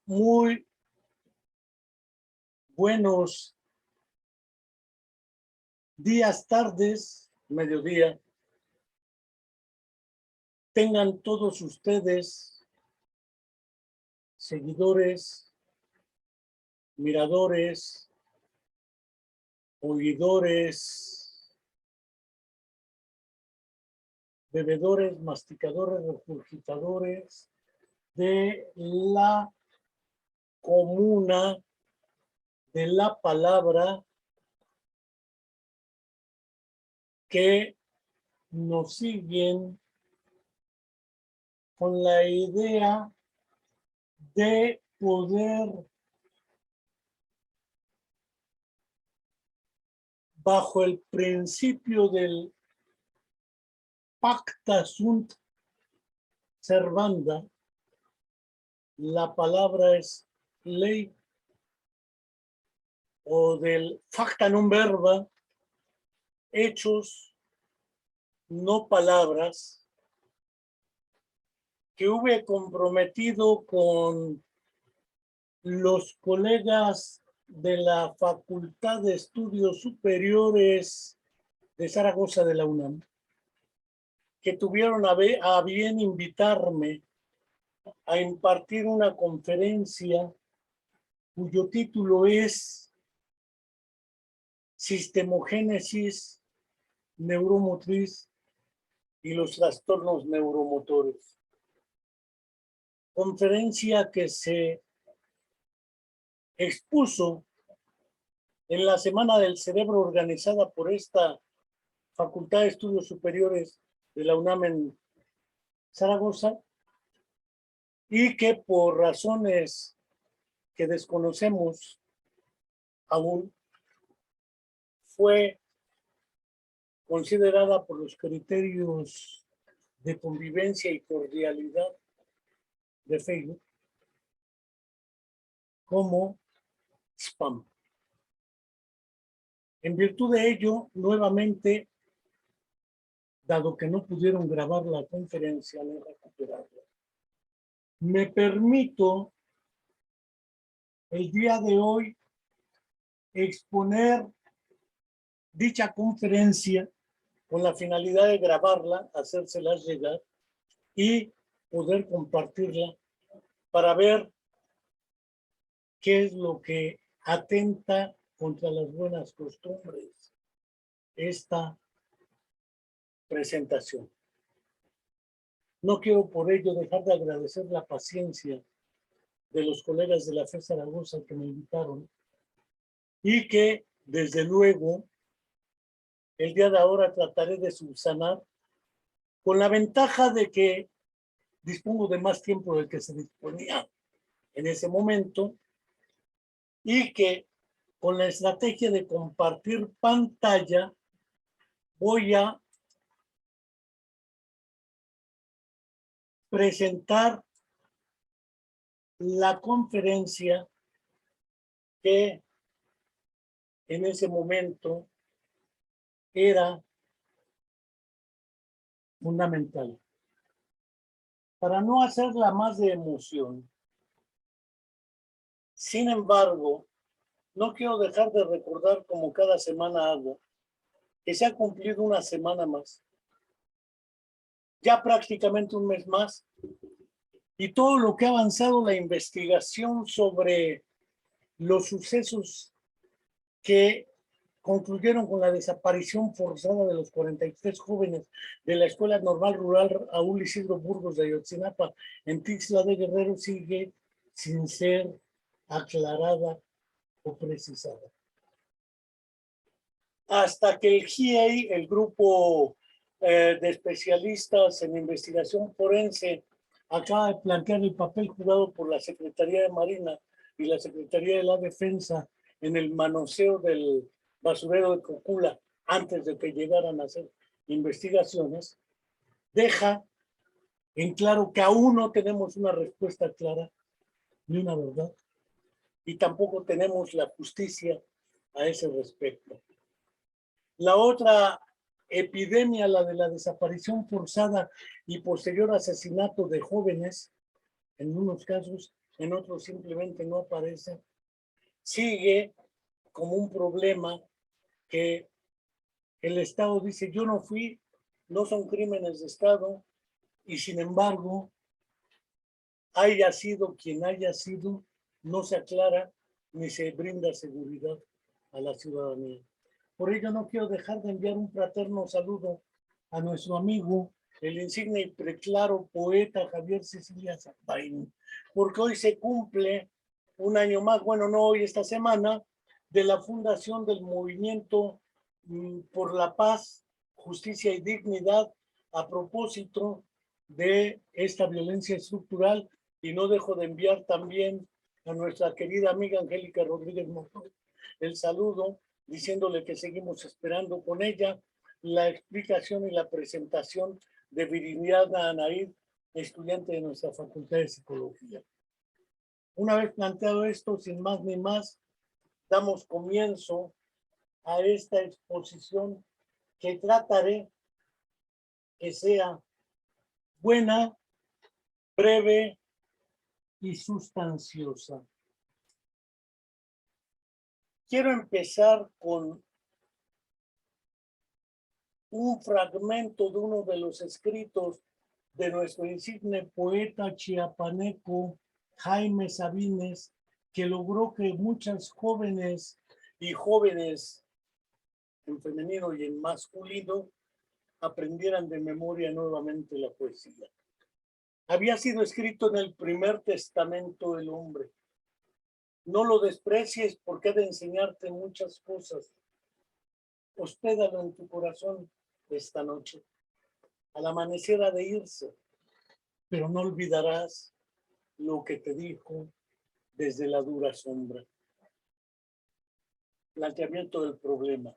Muy buenos días, tardes, mediodía. Tengan todos ustedes, seguidores, miradores, oidores, bebedores, masticadores, regurgitadores de la comuna de la palabra, que nos siguen con la idea de poder, bajo el principio del pacta sunt servanda, la palabra es ley, o del facta non verba, hechos, no palabras, que hube comprometido con los colegas de la Facultad de Estudios Superiores de Zaragoza de la UNAM, que tuvieron a bien invitarme a impartir una conferencia cuyo título es Sistemogénesis neuromotriz y los trastornos neuromotores. Conferencia que se expuso en la Semana del Cerebro organizada por esta Facultad de Estudios Superiores de la UNAM en Zaragoza, y que por razones que desconocemos aún fue considerada por los criterios de convivencia y cordialidad de Facebook como spam. En virtud de ello, nuevamente, dado que no pudieron grabar la conferencia ni recuperarla, me permito el día de hoy exponer dicha conferencia con la finalidad de grabarla, hacérselas llegar y poder compartirla para ver qué es lo que atenta contra las buenas costumbres esta presentación. No quiero por ello dejar de agradecer la paciencia de los colegas de la FES Zaragoza que me invitaron y que, desde luego, el día de ahora trataré de subsanar, con la ventaja de que dispongo de más tiempo del que se disponía en ese momento, y que con la estrategia de compartir pantalla voy a presentar la conferencia que en ese momento era fundamental. Para no hacerla más de emoción, sin embargo, no quiero dejar de recordar, como cada semana hago, que se ha cumplido una semana más, ya prácticamente un mes más, y todo lo que ha avanzado la investigación sobre los sucesos que concluyeron con la desaparición forzada de los 43 jóvenes de la Escuela Normal Rural Raúl Isidro Burgos de Ayotzinapa en Tixla de Guerrero sigue sin ser aclarada o precisada. Hasta que el GIEI, el grupo de especialistas en investigación forense, acaba de plantear el papel jugado por la Secretaría de Marina y la Secretaría de la Defensa en el manoseo del basurero de Cocula antes de que llegaran a hacer investigaciones, deja en claro que aún no tenemos una respuesta clara ni una verdad, y tampoco tenemos la justicia a ese respecto. La otra epidemia, la de la desaparición forzada y posterior asesinato de jóvenes, en unos casos en otros simplemente no aparece, sigue como un problema que el Estado dice, yo no fui, no son crímenes de Estado, y sin embargo, haya sido quien haya sido, no se aclara ni se brinda seguridad a la ciudadanía. Por ello no quiero dejar de enviar un fraterno saludo a nuestro amigo, el insigne y preclaro poeta Javier Cecilia Zapain, porque hoy se cumple un año más, bueno, no hoy, esta semana, de la fundación del movimiento por la paz, justicia y dignidad a propósito de esta violencia estructural, y no dejo de enviar también a nuestra querida amiga Angélica Rodríguez Monroy el saludo, diciéndole que seguimos esperando con ella la explicación y la presentación de Viridiana Anaid, estudiante de nuestra Facultad de Psicología. Una vez planteado esto, sin más ni más, damos comienzo a esta exposición que trataré que sea buena, breve y sustanciosa. Quiero empezar con un fragmento de uno de los escritos de nuestro insigne poeta chiapaneco Jaime Sabines, que logró que muchas jóvenes y jóvenes en femenino y en masculino aprendieran de memoria nuevamente la poesía. Había sido escrito en el primer testamento del hombre. No lo desprecies porque ha de enseñarte muchas cosas. Hospédalo en tu corazón esta noche. Al amanecer ha de irse, pero no olvidarás lo que te dijo desde la dura sombra. Planteamiento del problema.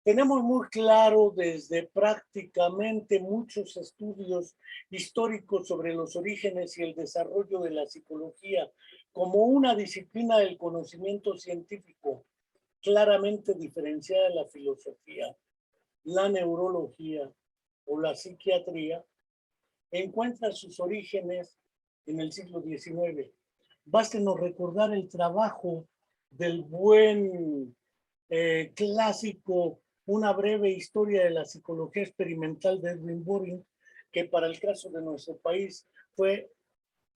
Tenemos muy claro desde prácticamente muchos estudios históricos sobre los orígenes y el desarrollo de la psicología como una disciplina del conocimiento científico claramente diferenciada de la filosofía, la neurología o la psiquiatría, encuentra sus orígenes en el siglo XIX. Bástenos recordar el trabajo del buen clásico Una breve historia de la psicología experimental de Edwin Boring, que para el caso de nuestro país fue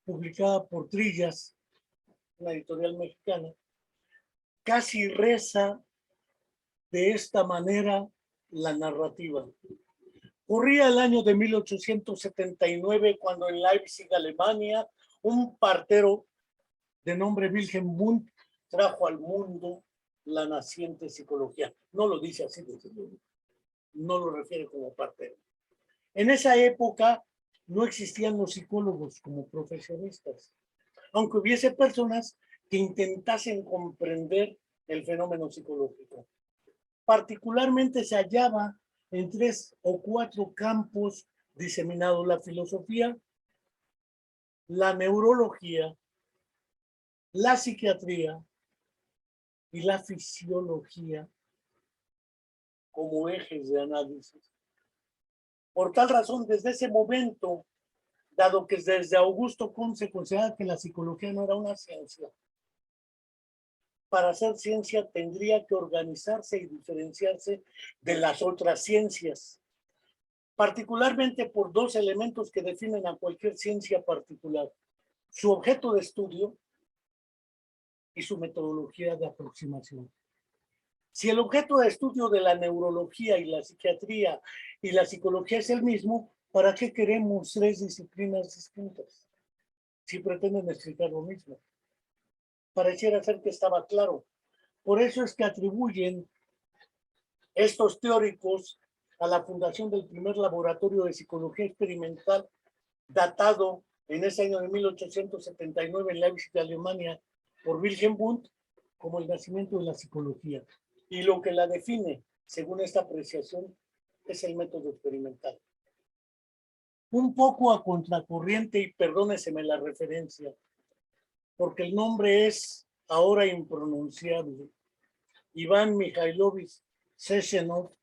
publicada por Trillas, una editorial mexicana. Casi reza de esta manera la narrativa. Corría el año de 1879 cuando en Leipzig, Alemania, un partero de nombre Wilhelm Wundt trajo al mundo la naciente psicología. No lo dice así, desde luego. No lo refiere como partero. En esa época no existían los psicólogos como profesionistas, aunque hubiese personas que intentasen comprender el fenómeno psicológico. Particularmente se hallaba en 3 o 4 campos diseminados: la filosofía, la neurología, la psiquiatría y la fisiología como ejes de análisis. Por tal razón, desde ese momento, dado que desde Augusto Comte se considera que la psicología no era una ciencia, para hacer ciencia tendría que organizarse y diferenciarse de las otras ciencias, particularmente por 2 elementos que definen a cualquier ciencia particular: su objeto de estudio y su metodología de aproximación. Si el objeto de estudio de la neurología y la psiquiatría y la psicología es el mismo, ¿para qué queremos 3 disciplinas distintas si pretenden explicar lo mismo? Pareciera ser que estaba claro. Por eso es que atribuyen estos teóricos a la fundación del primer laboratorio de psicología experimental, datado en ese año de 1879 en Leipzig, Alemania, por Wilhelm Wundt, como el nacimiento de la psicología. Y lo que la define, según esta apreciación, es el método experimental. Un poco a contracorriente, y perdóneseme la referencia, porque el nombre es ahora impronunciable. Iván Mikhailovich Sechenov,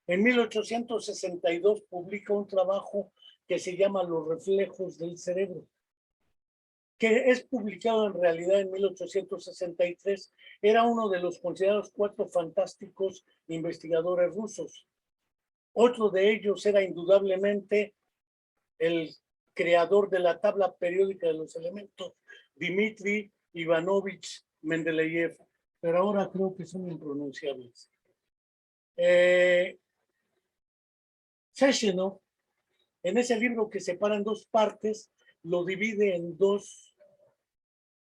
en 1862 publica un trabajo que se llama Los reflejos del cerebro. que es publicado en realidad en 1863, era uno de los considerados 4 fantásticos investigadores rusos. Otro de ellos era indudablemente el creador de la tabla periódica de los elementos, Dmitri Ivanovich Mendeleev, pero ahora creo que son impronunciables. Sechenov, en ese libro que separa en 2 partes, lo divide en 2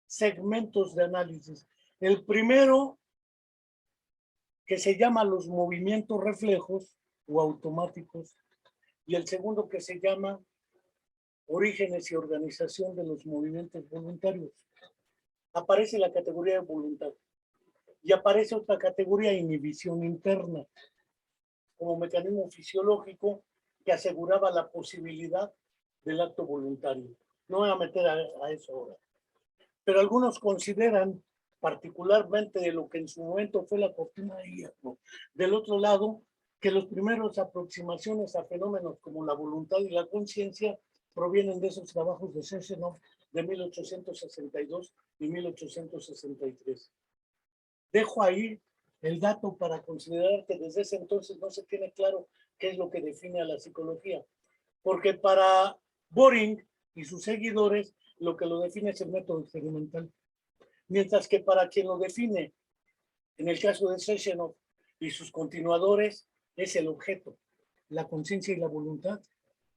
segmentos de análisis. El primero, que se llama los movimientos reflejos o automáticos, y el segundo que se llama orígenes y organización de los movimientos voluntarios. Aparece la categoría de voluntad y aparece otra categoría, inhibición interna, como mecanismo fisiológico que aseguraba la posibilidad del acto voluntario. No voy a meter a eso ahora. Pero algunos consideran, particularmente de lo que en su momento fue la cortina de hierro, del otro lado, que los primeros aproximaciones a fenómenos como la voluntad y la conciencia provienen de esos trabajos de Sechenov de 1862 y 1863. Dejo ahí el dato para considerar que desde ese entonces no se tiene claro qué es lo que define a la psicología, porque para Boring y sus seguidores lo que lo define es el método experimental, mientras que para quien lo define, en el caso de Sechenov y sus continuadores, es el objeto, la conciencia y la voluntad,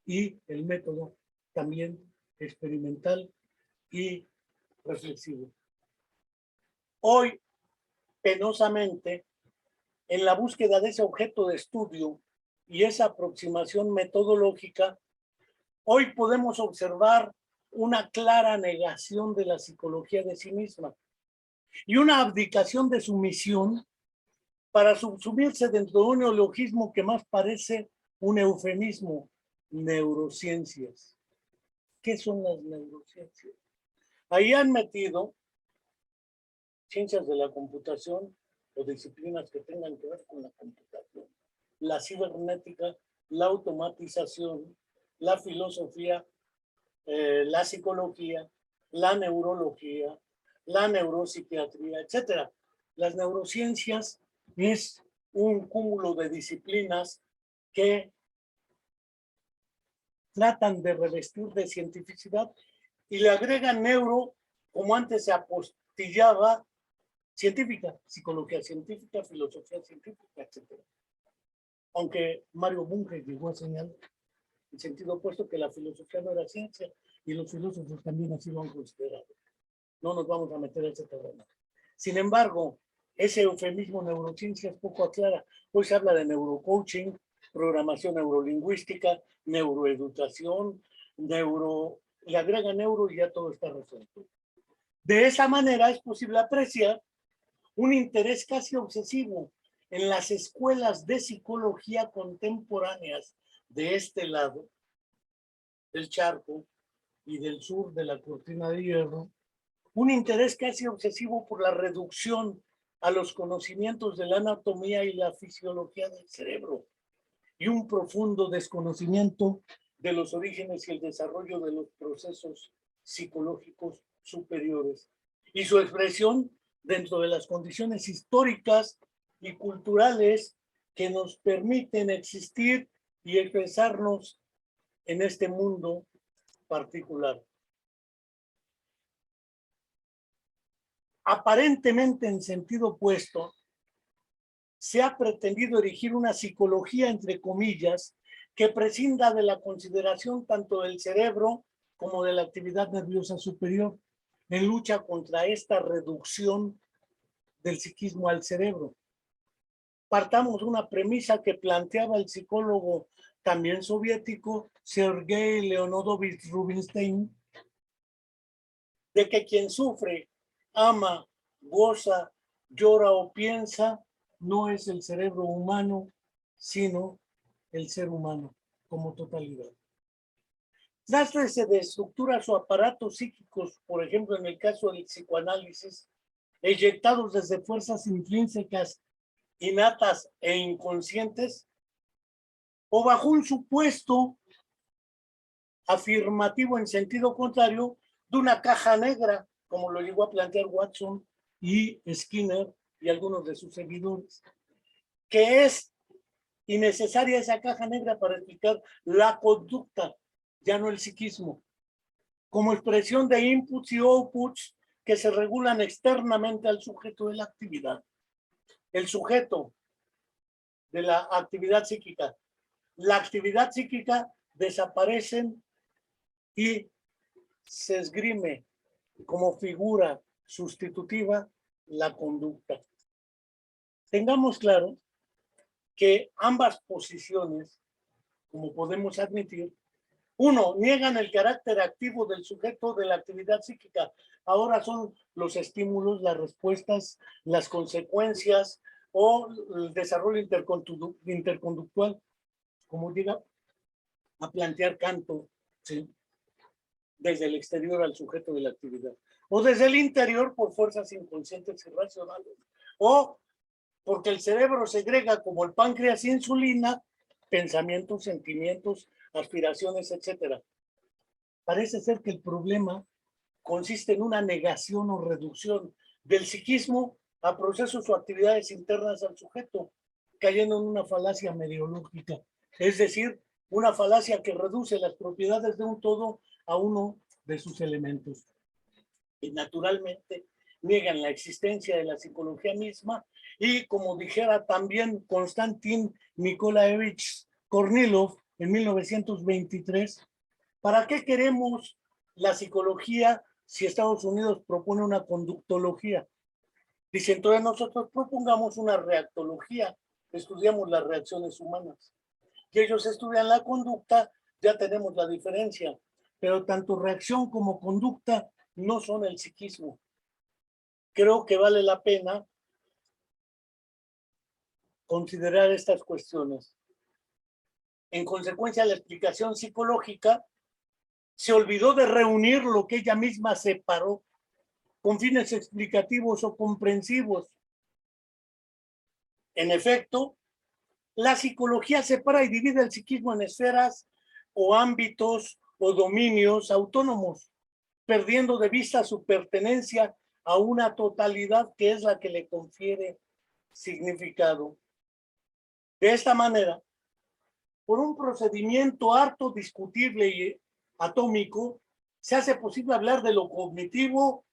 y el método también experimental y reflexivo. Hoy, penosamente, en la búsqueda de ese objeto de estudio y esa aproximación metodológica, hoy podemos observar una clara negación de la psicología de sí misma y una abdicación de su misión para subsumirse dentro de un neologismo que más parece un eufemismo: neurociencias. ¿Qué son las neurociencias? Ahí han metido ciencias de la computación o disciplinas que tengan que ver con la computación, la cibernética, la automatización, la filosofía, la psicología, la neurología, la neuropsiquiatría, etc. Las neurociencias es un cúmulo de disciplinas que tratan de revestir de cientificidad y le agregan neuro, como antes se apostillaba, científica, psicología científica, filosofía científica, etc. Aunque Mario Bunge llegó a señalar en sentido opuesto que la filosofía no era ciencia y los filósofos también así lo han considerado. No nos vamos a meter a ese terreno. Sin embargo, ese eufemismo neurociencia es poco aclara. Hoy se habla de neurocoaching, programación neurolingüística, neuroeducación, le agrega neuro y ya todo está resuelto. De esa manera es posible apreciar un interés casi obsesivo en las escuelas de psicología contemporáneas de este lado del charco y del sur de la cortina de hierro, un interés casi obsesivo por la reducción a los conocimientos de la anatomía y la fisiología del cerebro y un profundo desconocimiento de los orígenes y el desarrollo de los procesos psicológicos superiores y su expresión dentro de las condiciones históricas y culturales que nos permiten existir y expresarnos en este mundo particular. Aparentemente en sentido opuesto, se ha pretendido erigir una psicología, entre comillas, que prescinda de la consideración tanto del cerebro como de la actividad nerviosa superior, en lucha contra esta reducción del psiquismo al cerebro. Partamos de una premisa que planteaba el psicólogo también soviético Sergei Leonidovich Rubinstein, de que quien sufre, ama, goza, llora o piensa no es el cerebro humano, sino el ser humano como totalidad. Trátese de estructuras o aparatos psíquicos, por ejemplo, en el caso del psicoanálisis, eyectados desde fuerzas intrínsecas, innatas e inconscientes, o bajo un supuesto afirmativo en sentido contrario, de una caja negra, como lo llegó a plantear Watson y Skinner y algunos de sus seguidores, que es innecesaria esa caja negra para explicar la conducta, ya no el psiquismo, como expresión de inputs y outputs que se regulan externamente al sujeto de la actividad. El sujeto de la actividad psíquica. La actividad psíquica desaparecen y se esgrime como figura sustitutiva la conducta. Tengamos claro que ambas posiciones, como podemos admitir, uno, niegan el carácter activo del sujeto de la actividad psíquica. Ahora son los estímulos, las respuestas, las consecuencias o el desarrollo interconductual, como llega a plantear Canto, ¿sí? Desde el exterior al sujeto de la actividad. O desde el interior por fuerzas inconscientes y racionales. O porque el cerebro segrega como el páncreas insulina, pensamientos, sentimientos, aspiraciones, etcétera. Parece ser que el problema consiste en una negación o reducción del psiquismo a procesos o actividades internas al sujeto, cayendo en una falacia mediológica, es decir, una falacia que reduce las propiedades de un todo a uno de sus elementos. Y naturalmente niegan la existencia de la psicología misma y, como dijera también Konstantin Nikolaevich Kornilov en 1923, ¿para qué queremos la psicología si Estados Unidos propone una conductología? Dice, entonces nosotros propongamos una reactología, estudiamos las reacciones humanas. Y ellos estudian la conducta, ya tenemos la diferencia. Pero tanto reacción como conducta no son el psiquismo. Creo que vale la pena considerar estas cuestiones. En consecuencia, la explicación psicológica se olvidó de reunir lo que ella misma separó con fines explicativos o comprensivos. En efecto, la psicología separa y divide el psiquismo en esferas o ámbitos o dominios autónomos, perdiendo de vista su pertenencia a una totalidad que es la que le confiere significado. De esta manera, por un procedimiento harto discutible y atómico, se hace posible hablar de lo cognitivo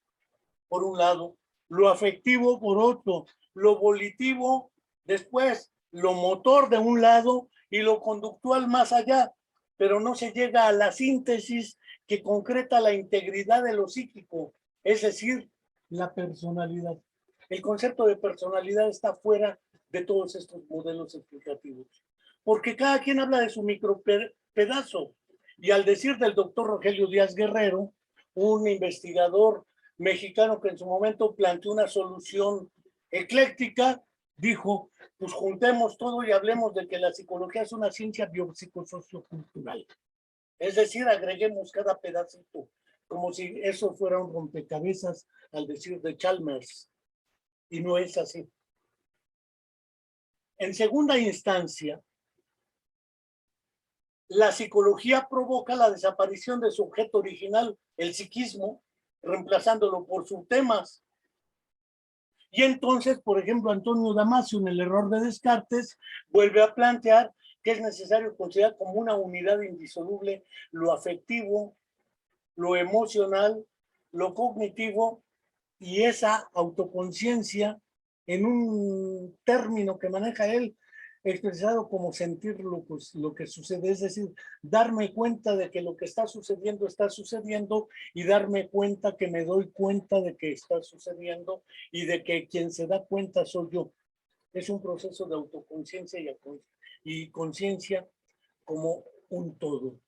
por un lado, lo afectivo por otro, lo volitivo después, lo motor de un lado y lo conductual más allá, pero no se llega a la síntesis que concreta la integridad de lo psíquico, es decir, la personalidad. El concepto de personalidad está fuera de todos estos modelos explicativos, porque cada quien habla de su micropedazo, y al decir del doctor Rogelio Díaz Guerrero, un investigador mexicano que en su momento planteó una solución ecléctica, dijo, pues juntemos todo y hablemos de que la psicología es una ciencia biopsicosociocultural. Es decir, agreguemos cada pedacito, como si eso fuera un rompecabezas al decir de Chalmers, y no es así. En segunda instancia, la psicología provoca la desaparición de su objeto original, el psiquismo, reemplazándolo por sus temas. Y entonces, por ejemplo, Antonio Damasio, en El error de Descartes, vuelve a plantear que es necesario considerar como una unidad indisoluble lo afectivo, lo emocional, lo cognitivo y esa autoconciencia en un término que maneja él, expresado como sentir lo que sucede, es decir, darme cuenta de que lo que está sucediendo y darme cuenta que me doy cuenta de que está sucediendo y de que quien se da cuenta soy yo. Es un proceso de autoconciencia y conciencia como un todo.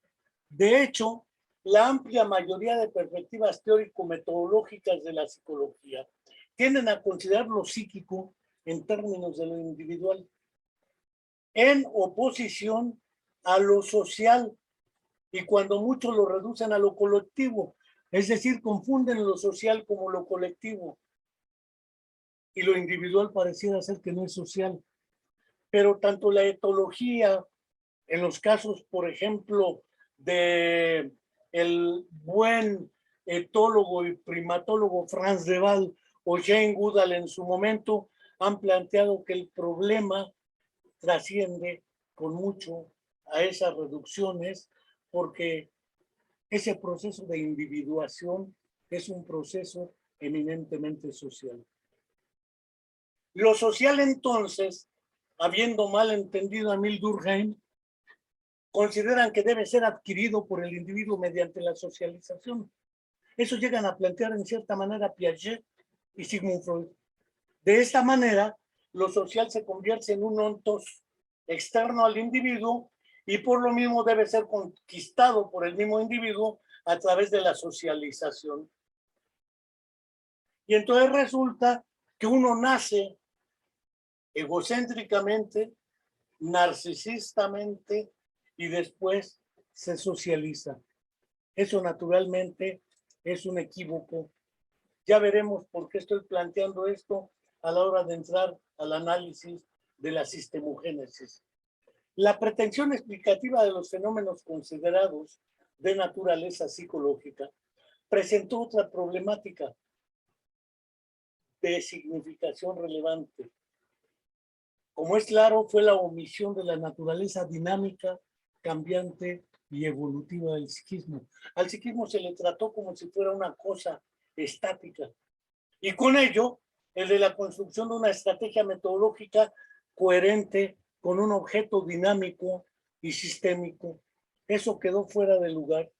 De hecho, la amplia mayoría de perspectivas teórico-metodológicas de la psicología tienden a considerar lo psíquico en términos de lo individual, en oposición a lo social, y cuando mucho lo reducen a lo colectivo, es decir, confunden lo social como lo colectivo, y lo individual pareciera ser que no es social. Pero tanto la etología, en los casos, por ejemplo, de el buen etólogo y primatólogo Franz de Waal o Jane Goodall en su momento han planteado que el problema trasciende con mucho a esas reducciones porque ese proceso de individuación es un proceso eminentemente social. Lo social entonces, habiendo mal entendido a Emile Durkheim, consideran que debe ser adquirido por el individuo mediante la socialización. Eso llegan a plantear en cierta manera Piaget y Sigmund Freud. De esta manera, lo social se convierte en un ontos externo al individuo y por lo mismo debe ser conquistado por el mismo individuo a través de la socialización. Y entonces resulta que uno nace egocéntricamente, narcisistamente y después se socializa. Eso naturalmente es un equívoco. Ya veremos por qué estoy planteando esto a la hora de entrar al análisis de la sistemogénesis. La pretensión explicativa de los fenómenos considerados de naturaleza psicológica presentó otra problemática de significación relevante. Como es claro, fue la omisión de la naturaleza dinámica, cambiante y evolutiva del psiquismo. Al psiquismo se le trató como si fuera una cosa estática. Y con ello, el de la construcción de una estrategia metodológica coherente con un objeto dinámico y sistémico. Eso quedó fuera de lugar.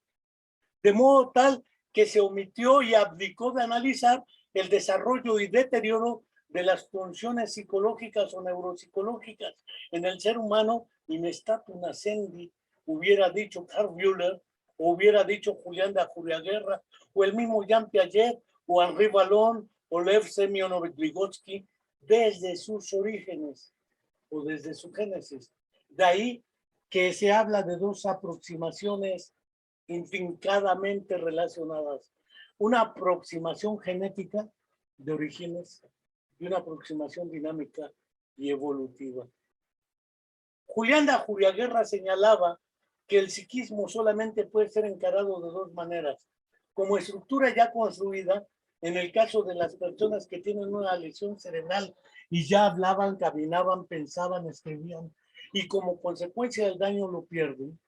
De modo tal que se omitió y abdicó de analizar el desarrollo y deterioro de las funciones psicológicas o neuropsicológicas en el ser humano in statu nascendi, hubiera dicho Carl Müller, o hubiera dicho Julián de Ajuriaguerra, o el mismo Jean Piaget, o Henri Vallon, o Lev Semyonovich Vygotsky, desde sus orígenes, o desde su génesis. De ahí que se habla de dos aproximaciones intrincadamente relacionadas. Una aproximación genética de orígenes y una aproximación dinámica y evolutiva. Julián de Ajuriaguerra señalaba que el psiquismo solamente puede ser encarado de dos maneras: como estructura ya construida, en el caso de las personas que tienen una lesión cerebral y ya hablaban, caminaban, pensaban, escribían, y como consecuencia del daño lo pierden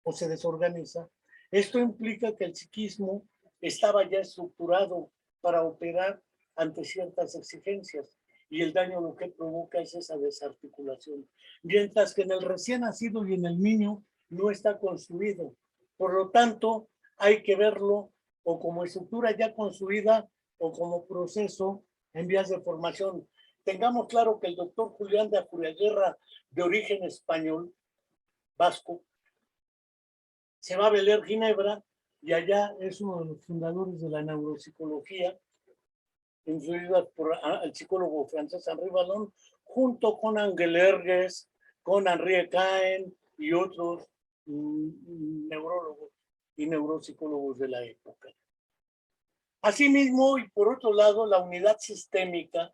o se desorganiza. Esto implica que el psiquismo estaba ya estructurado para operar ante ciertas exigencias y el daño lo que provoca es esa desarticulación. Mientras que en el recién nacido y en el niño no está construido. Por lo tanto, hay que verlo o como estructura ya construida o como proceso en vías de formación. Tengamos claro que el doctor Julián de Ajuriaguerra, de origen español, vasco, se va a Bel Air, Ginebra, y allá es uno de los fundadores de la neuropsicología, influida por el psicólogo francés Henri Vallon, junto con Angel Erges, con Henri Cahen y otros neurólogos y neuropsicólogos de la época. Asimismo, y por otro lado, la unidad sistémica,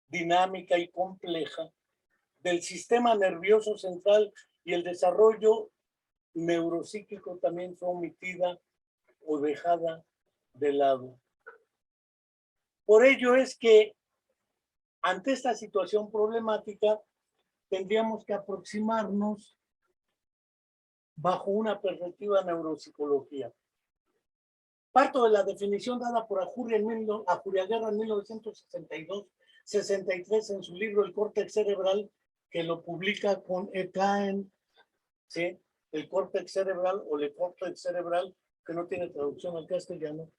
dinámica y compleja del sistema nervioso central y el desarrollo neuropsíquico también fue omitida o dejada de lado. Por ello es que ante esta situación problemática tendríamos que aproximarnos bajo una perspectiva neuropsicología. Parto de la definición dada por Ajuriaguerra en 1962-63 en su libro El córtex cerebral, que lo publica con Cahen, ¿sí? El córtex cerebral o el córtex cerebral, que no tiene traducción al castellano.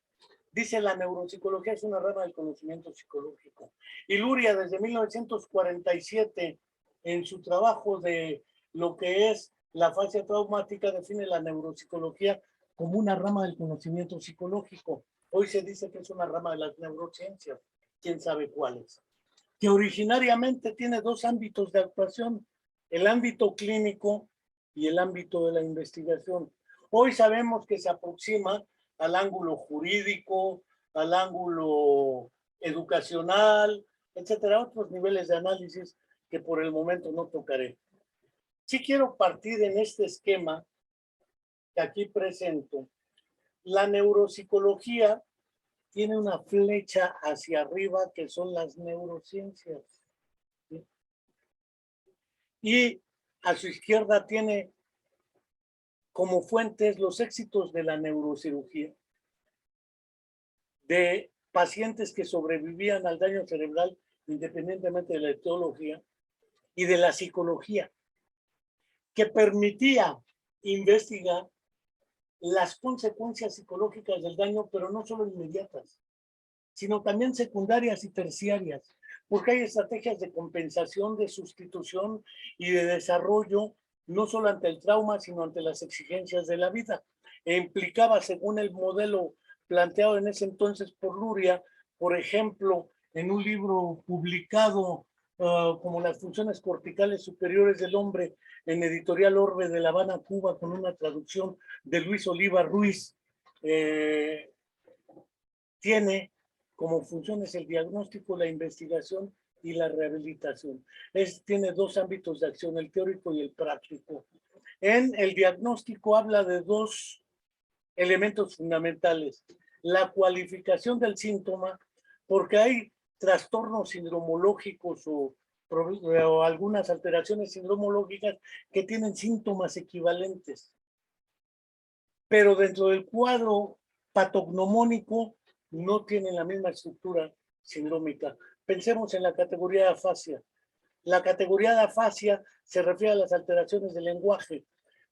Dice: la neuropsicología es una rama del conocimiento psicológico. Y Luria, desde 1947, en su trabajo de lo que es la fascia traumática, define la neuropsicología como una rama del conocimiento psicológico. Hoy se dice que es una rama de las neurociencias, quién sabe cuáles, que originariamente tiene dos ámbitos de actuación: el ámbito clínico y el ámbito de la investigación. Hoy sabemos que se aproxima al ángulo jurídico, al ángulo educacional, etcétera, otros niveles de análisis que por el momento no tocaré. Sí quiero partir en este esquema que aquí presento La neuropsicología tiene una flecha hacia arriba que son las neurociencias. ¿Sí? Y a su izquierda tiene como fuentes los éxitos de la neurocirugía, de pacientes que sobrevivían al daño cerebral independientemente de la etiología, y de la psicología, que permitía investigar las consecuencias psicológicas del daño, pero no solo inmediatas, sino también secundarias y terciarias, porque hay estrategias de compensación, de sustitución y de desarrollo, no solo ante el trauma, sino ante las exigencias de la vida. E implicaba, según el modelo planteado en ese entonces por Luria, por ejemplo, en un libro publicado como Las funciones corticales superiores del hombre, en Editorial Orbe de La Habana, Cuba, con una traducción de Luis Oliva Ruiz, tiene como funciones el diagnóstico, la investigación y la rehabilitación. Tiene dos ámbitos de acción, el teórico y el práctico. En el diagnóstico habla de dos elementos fundamentales: la cualificación del síntoma, porque hay trastornos sindromológicos o algunas alteraciones sindromológicas que tienen síntomas equivalentes, pero dentro del cuadro patognomónico no tienen la misma estructura sindrómica. Pensemos en la categoría de afasia. La categoría de afasia se refiere a las alteraciones del lenguaje,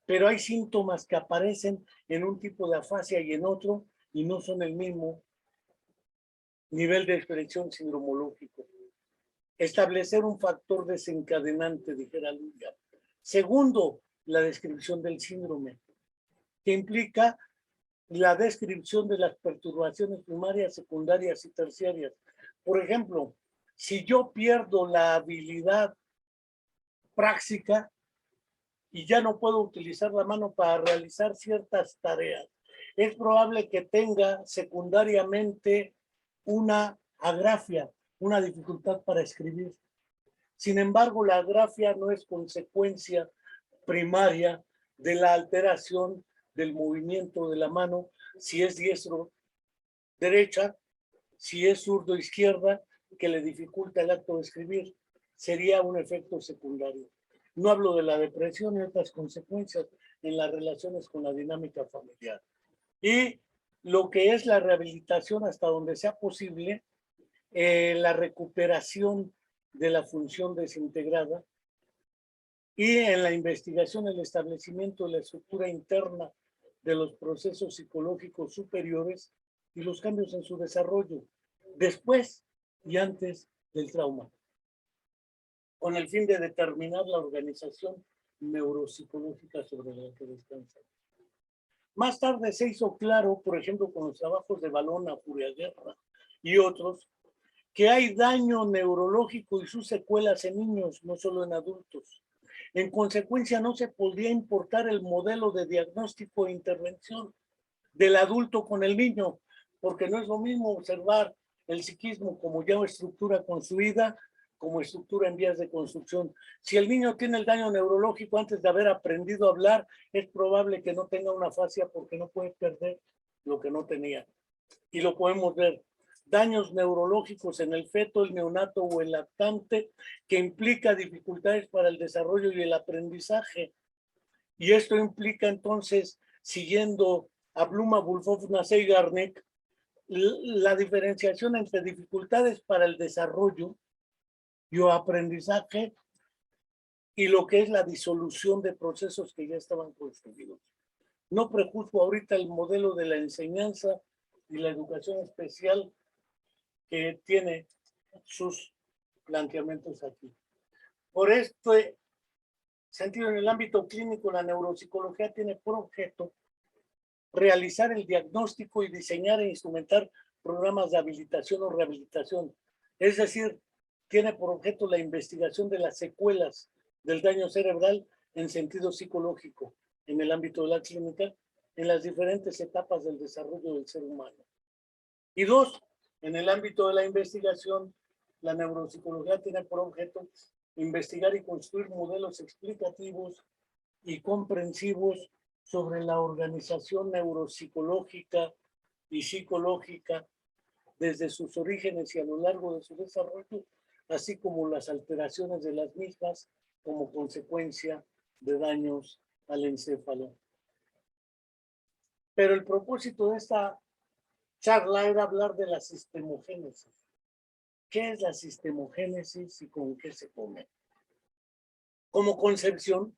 pero hay síntomas que aparecen en un tipo de afasia y en otro, y no son el mismo nivel de expresión sindromológico. Establecer un factor desencadenante, dijera Luria. Segundo, la descripción del síndrome, que implica la descripción de las perturbaciones primarias, secundarias y terciarias. Por ejemplo, si yo pierdo la habilidad práctica y ya no puedo utilizar la mano para realizar ciertas tareas, es probable que tenga secundariamente una agrafia, una dificultad para escribir. Sin embargo, la agrafia no es consecuencia primaria de la alteración del movimiento de la mano, si es diestro, derecha, si es zurdo, izquierda, que le dificulta el acto de escribir. Sería un efecto secundario. No hablo de la depresión y otras consecuencias en las relaciones con la dinámica familiar. Y lo que es la rehabilitación hasta donde sea posible, la recuperación de la función desintegrada, y en la investigación el establecimiento de la estructura interna de los procesos psicológicos superiores y los cambios en su desarrollo después y antes del trauma, con el fin de determinar la organización neuropsicológica sobre la que descansa. Más tarde se hizo claro, por ejemplo, con los trabajos de Balona, Furia Guerra y otros, que hay daño neurológico y sus secuelas en niños, no solo en adultos. En consecuencia, no se podía importar el modelo de diagnóstico e intervención del adulto con el niño, porque no es lo mismo observar el psiquismo como ya estructura construida, como estructura en vías de construcción. Si el niño tiene el daño neurológico antes de haber aprendido a hablar, es probable que no tenga una afasia porque no puede perder lo que no tenía. Y lo podemos ver. Daños neurológicos en el feto, el neonato o el lactante, que implica dificultades para el desarrollo y el aprendizaje. Y esto implica entonces, siguiendo a Bluma, Bulhoff, Nassé y Garnick, la diferenciación entre dificultades para el desarrollo y aprendizaje y lo que es la disolución de procesos que ya estaban construidos. No prejuzgo ahorita el modelo de la enseñanza y la educación especial que tiene sus planteamientos aquí. Por este sentido, en el ámbito clínico, la neuropsicología tiene por objeto realizar el diagnóstico y diseñar e instrumentar programas de habilitación o rehabilitación. Es decir, tiene por objeto la investigación de las secuelas del daño cerebral en sentido psicológico en el ámbito de la clínica, en las diferentes etapas del desarrollo del ser humano. Y dos, en el ámbito de la investigación, la neuropsicología tiene por objeto investigar y construir modelos explicativos y comprensivos sobre la organización neuropsicológica y psicológica desde sus orígenes y a lo largo de su desarrollo, así como las alteraciones de las mismas como consecuencia de daños al encéfalo. Pero el propósito de esta charla era hablar de la sistemogénesis. ¿Qué es la sistemogénesis y con qué se come? Como concepción,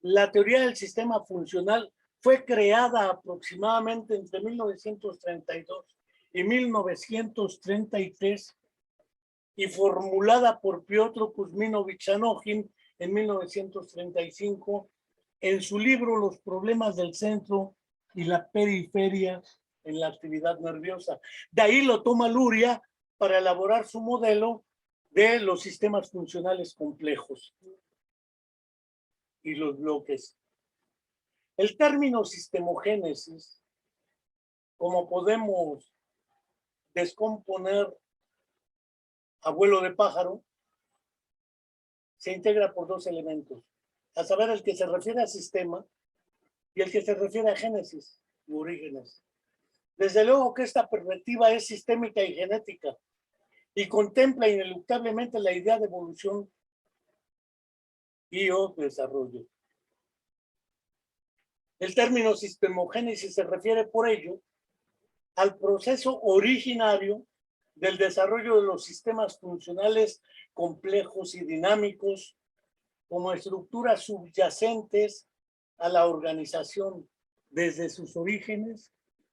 la teoría del sistema funcional fue creada aproximadamente entre 1932 y 1933 y formulada por Piotr Kuzminovich Anokhin en 1935 en su libro Los problemas del centro y la periferia en la actividad nerviosa. De ahí lo toma Luria para elaborar su modelo de los sistemas funcionales complejos y los bloques. El término sistemogénesis, como podemos descomponer abuelo de pájaro, se integra por dos elementos, a saber el que se refiere a sistema y el que se refiere a génesis u orígenes. Desde luego que esta perspectiva es sistémica y genética y contempla ineluctablemente la idea de evolución y o desarrollo. El término sistemogénesis se refiere por ello al proceso originario del desarrollo de los sistemas funcionales complejos y dinámicos como estructuras subyacentes a la organización desde sus orígenes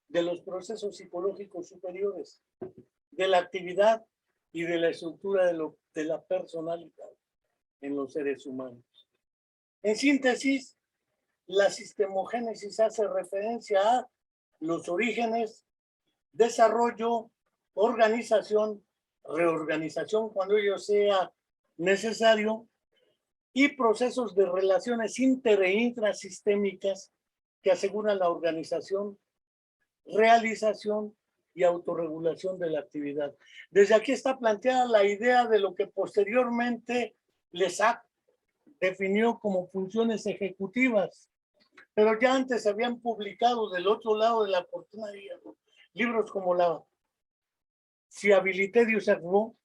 de los procesos psicológicos superiores, de la actividad y de la estructura de la personalidad en los seres humanos. En síntesis, la sistemogénesis hace referencia a los orígenes, desarrollo, organización, reorganización cuando ello sea necesario y procesos de relaciones inter e intrasistémicas que aseguran la organización, realización y autorregulación de la actividad. Desde aquí está planteada la idea de lo que posteriormente Lesac definió como funciones ejecutivas, pero ya antes se habían publicado del otro lado de la cortina de hierro libros como la Fiabilité du Cerveau,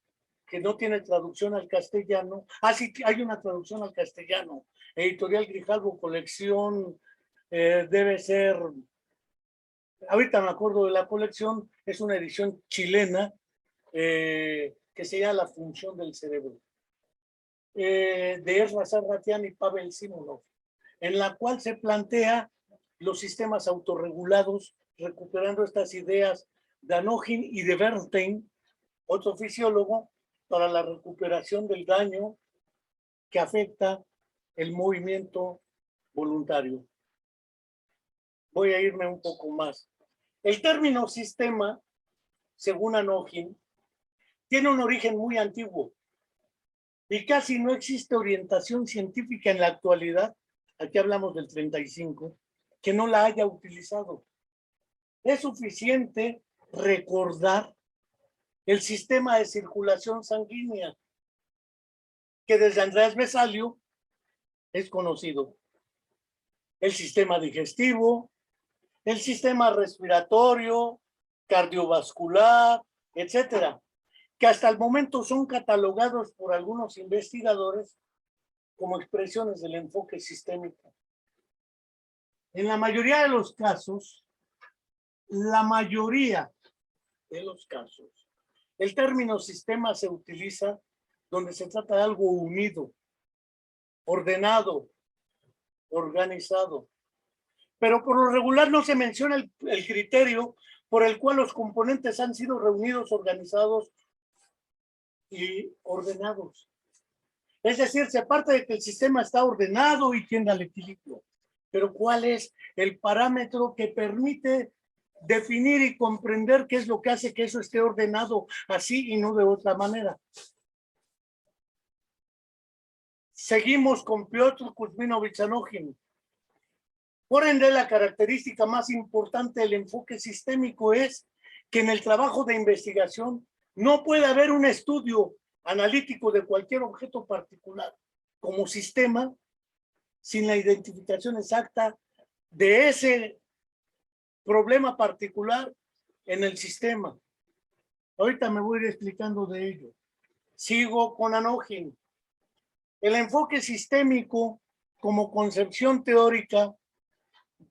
que no tiene traducción al castellano. Sí, hay una traducción al castellano. Editorial Grijalvo, colección, debe ser, ahorita me acuerdo de la colección, es una edición chilena que se llama La función del cerebro, de Ezra Sarratian y Pavel Simonov, en la cual se plantea los sistemas autorregulados, recuperando estas ideas de Anokhin y de Bernstein, otro fisiólogo, para la recuperación del daño que afecta el movimiento voluntario. Voy a irme un poco más. El término sistema, según Anokhin, tiene un origen muy antiguo y casi no existe orientación científica en la actualidad, aquí hablamos del 35, que no la haya utilizado. Es suficiente recordar el sistema de circulación sanguínea, que desde Andreas Vesalio es conocido. El sistema digestivo, el sistema respiratorio, cardiovascular, etcétera, que hasta el momento son catalogados por algunos investigadores como expresiones del enfoque sistémico. En la mayoría de los casos, el término sistema se utiliza donde se trata de algo unido, ordenado, organizado. Pero por lo regular no se menciona el criterio por el cual los componentes han sido reunidos, organizados y ordenados. Es decir, se parte de que el sistema está ordenado y tiende al equilibrio. Pero ¿cuál es el parámetro que permite definir y comprender qué es lo que hace que eso esté ordenado así y no de otra manera? Seguimos con Piotr Kuzminovich Anokhin. Por ende, la característica más importante del enfoque sistémico es que en el trabajo de investigación no puede haber un estudio analítico de cualquier objeto particular como sistema sin la identificación exacta de ese problema particular en el sistema. Ahorita me voy a ir explicando de ello. Sigo con Anógin. El enfoque sistémico como concepción teórica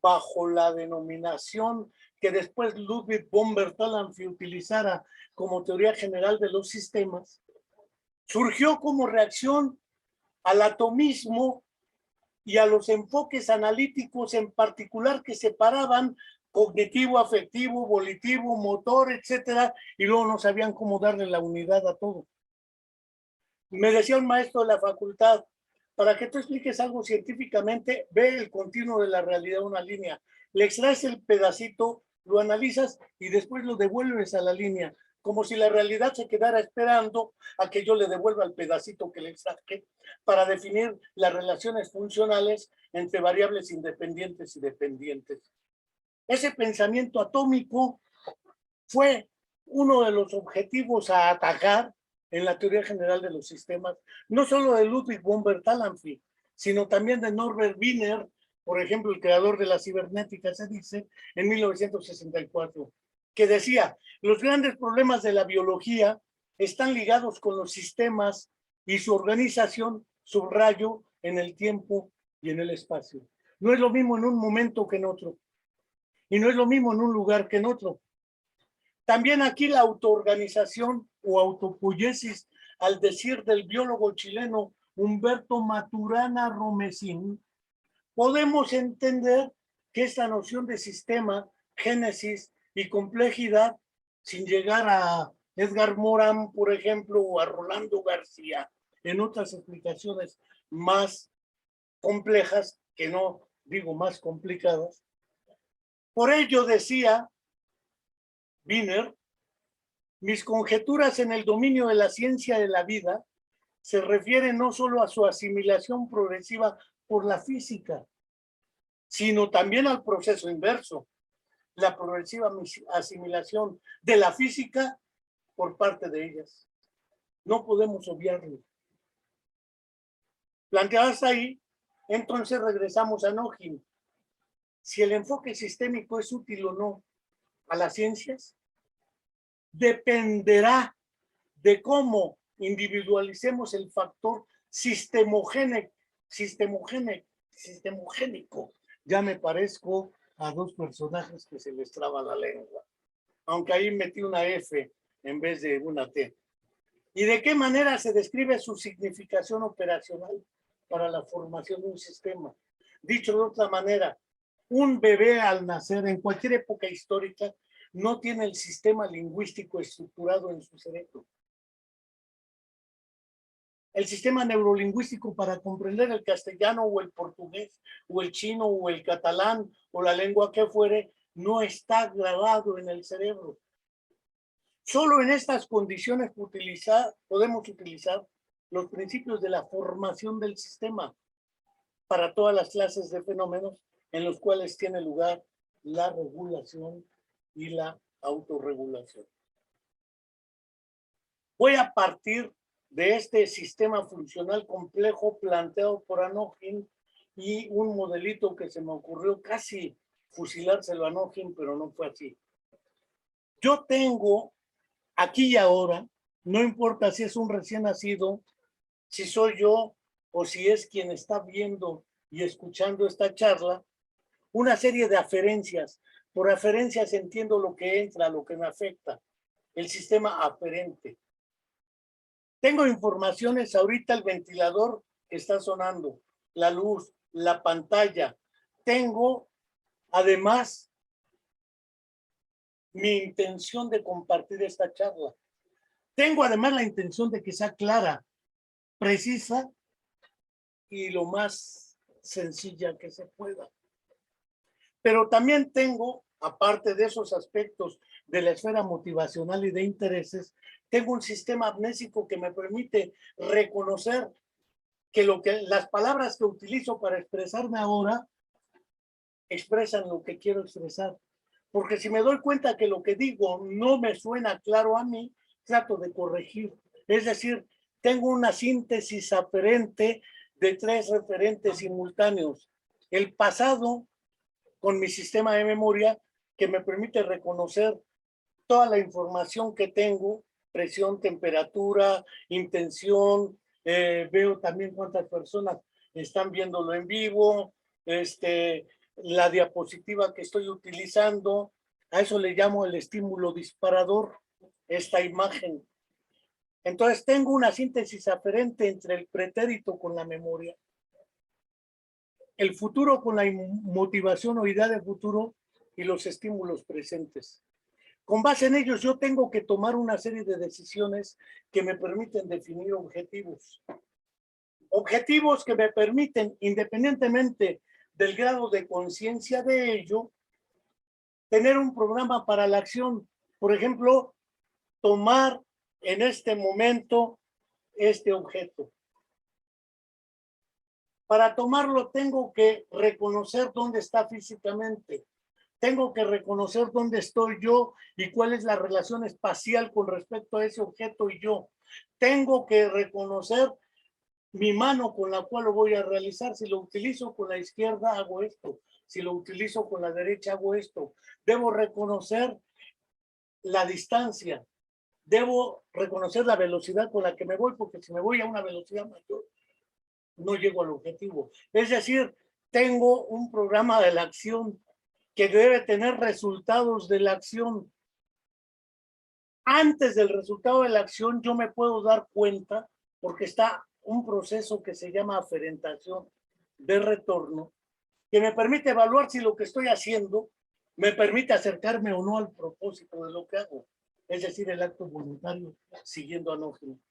bajo la denominación que después Ludwig von Bertalanffy utilizara como teoría general de los sistemas, surgió como reacción al atomismo y a los enfoques analíticos en particular que separaban cognitivo, afectivo, volitivo, motor, etcétera, y luego no sabían cómo darle la unidad a todo. Me decía un maestro de la facultad, para que tú expliques algo científicamente, ve el continuo de la realidad, una línea, le extraes el pedacito, lo analizas y después lo devuelves a la línea, como si la realidad se quedara esperando a que yo le devuelva el pedacito que le extraje para definir las relaciones funcionales entre variables independientes y dependientes. Ese pensamiento atómico fue uno de los objetivos a atacar en la teoría general de los sistemas, no solo de Ludwig von Bertalanffy, sino también de Norbert Wiener, por ejemplo, el creador de la cibernética, se dice, en 1964, que decía, los grandes problemas de la biología están ligados con los sistemas y su organización, subrayo, en el tiempo y en el espacio. No es lo mismo en un momento que en otro, y no es lo mismo en un lugar que en otro. También aquí la autoorganización o autopoiesis, al decir del biólogo chileno Humberto Maturana Romesín, podemos entender que esta noción de sistema, génesis y complejidad, sin llegar a Edgar Morin, por ejemplo, o a Rolando García, en otras explicaciones más complejas, que no digo más complicadas. Por ello decía Wiener, mis conjeturas en el dominio de la ciencia de la vida se refieren no solo a su asimilación progresiva por la física, sino también al proceso inverso, la progresiva asimilación de la física por parte de ellas. No podemos obviarlo. Planteadas ahí, entonces regresamos a Anógin. Si el enfoque sistémico es útil o no a las ciencias, dependerá de cómo individualicemos el factor sistemogénico. Ya me parezco a dos personajes que se les traba la lengua, aunque ahí metí una F en vez de una T. ¿Y de qué manera se describe su significación operacional para la formación de un sistema? Dicho de otra manera, un bebé al nacer en cualquier época histórica no tiene el sistema lingüístico estructurado en su cerebro. El sistema neurolingüístico para comprender el castellano o el portugués o el chino o el catalán o la lengua que fuere no está grabado en el cerebro. Solo en estas condiciones podemos utilizar los principios de la formación del sistema para todas las clases de fenómenos en los cuales tiene lugar la regulación y la autorregulación. Voy a partir de este sistema funcional complejo planteado por Anógin y un modelito que se me ocurrió casi fusilárselo a Anógin, pero no fue así. Yo tengo aquí y ahora, no importa si es un recién nacido, si soy yo o si es quien está viendo y escuchando esta charla, una serie de aferencias. Por aferencias entiendo lo que entra, lo que me afecta, el sistema aferente. Tengo informaciones ahorita, el ventilador que está sonando, la luz, la pantalla. Tengo, además, mi intención de compartir esta charla. Tengo, además, la intención de que sea clara, precisa y lo más sencilla que se pueda. Pero también tengo, aparte de esos aspectos de la esfera motivacional y de intereses, tengo un sistema amnésico que me permite reconocer que las palabras que utilizo para expresarme ahora expresan lo que quiero expresar. Porque si me doy cuenta que lo que digo no me suena claro a mí, trato de corregir. Es decir, tengo una síntesis aferente de tres referentes simultáneos. El pasado, con mi sistema de memoria que me permite reconocer toda la información que tengo, presión, temperatura, intención, veo también cuántas personas están viéndolo en vivo, la diapositiva que estoy utilizando, a eso le llamo el estímulo disparador, esta imagen. Entonces tengo una síntesis aferente entre el pretérito con la memoria, el futuro con la motivación o idea de futuro y los estímulos presentes. Con base en ellos yo tengo que tomar una serie de decisiones que me permiten definir objetivos. Objetivos que me permiten, independientemente del grado de conciencia de ello, tener un programa para la acción. Por ejemplo, tomar en este momento este objeto. Para tomarlo tengo que reconocer dónde está físicamente. Tengo que reconocer dónde estoy yo y cuál es la relación espacial con respecto a ese objeto y yo. Tengo que reconocer mi mano con la cual lo voy a realizar. Si lo utilizo con la izquierda, hago esto. Si lo utilizo con la derecha, hago esto. Debo reconocer la distancia. Debo reconocer la velocidad con la que me voy, porque si me voy a una velocidad mayor, no llego al objetivo. Es decir, tengo un programa de la acción que debe tener resultados de la acción. Antes del resultado de la acción, yo me puedo dar cuenta, porque está un proceso que se llama aferentación de retorno, que me permite evaluar si lo que estoy haciendo me permite acercarme o no al propósito de lo que hago, es decir, el acto voluntario siguiendo a Nogin.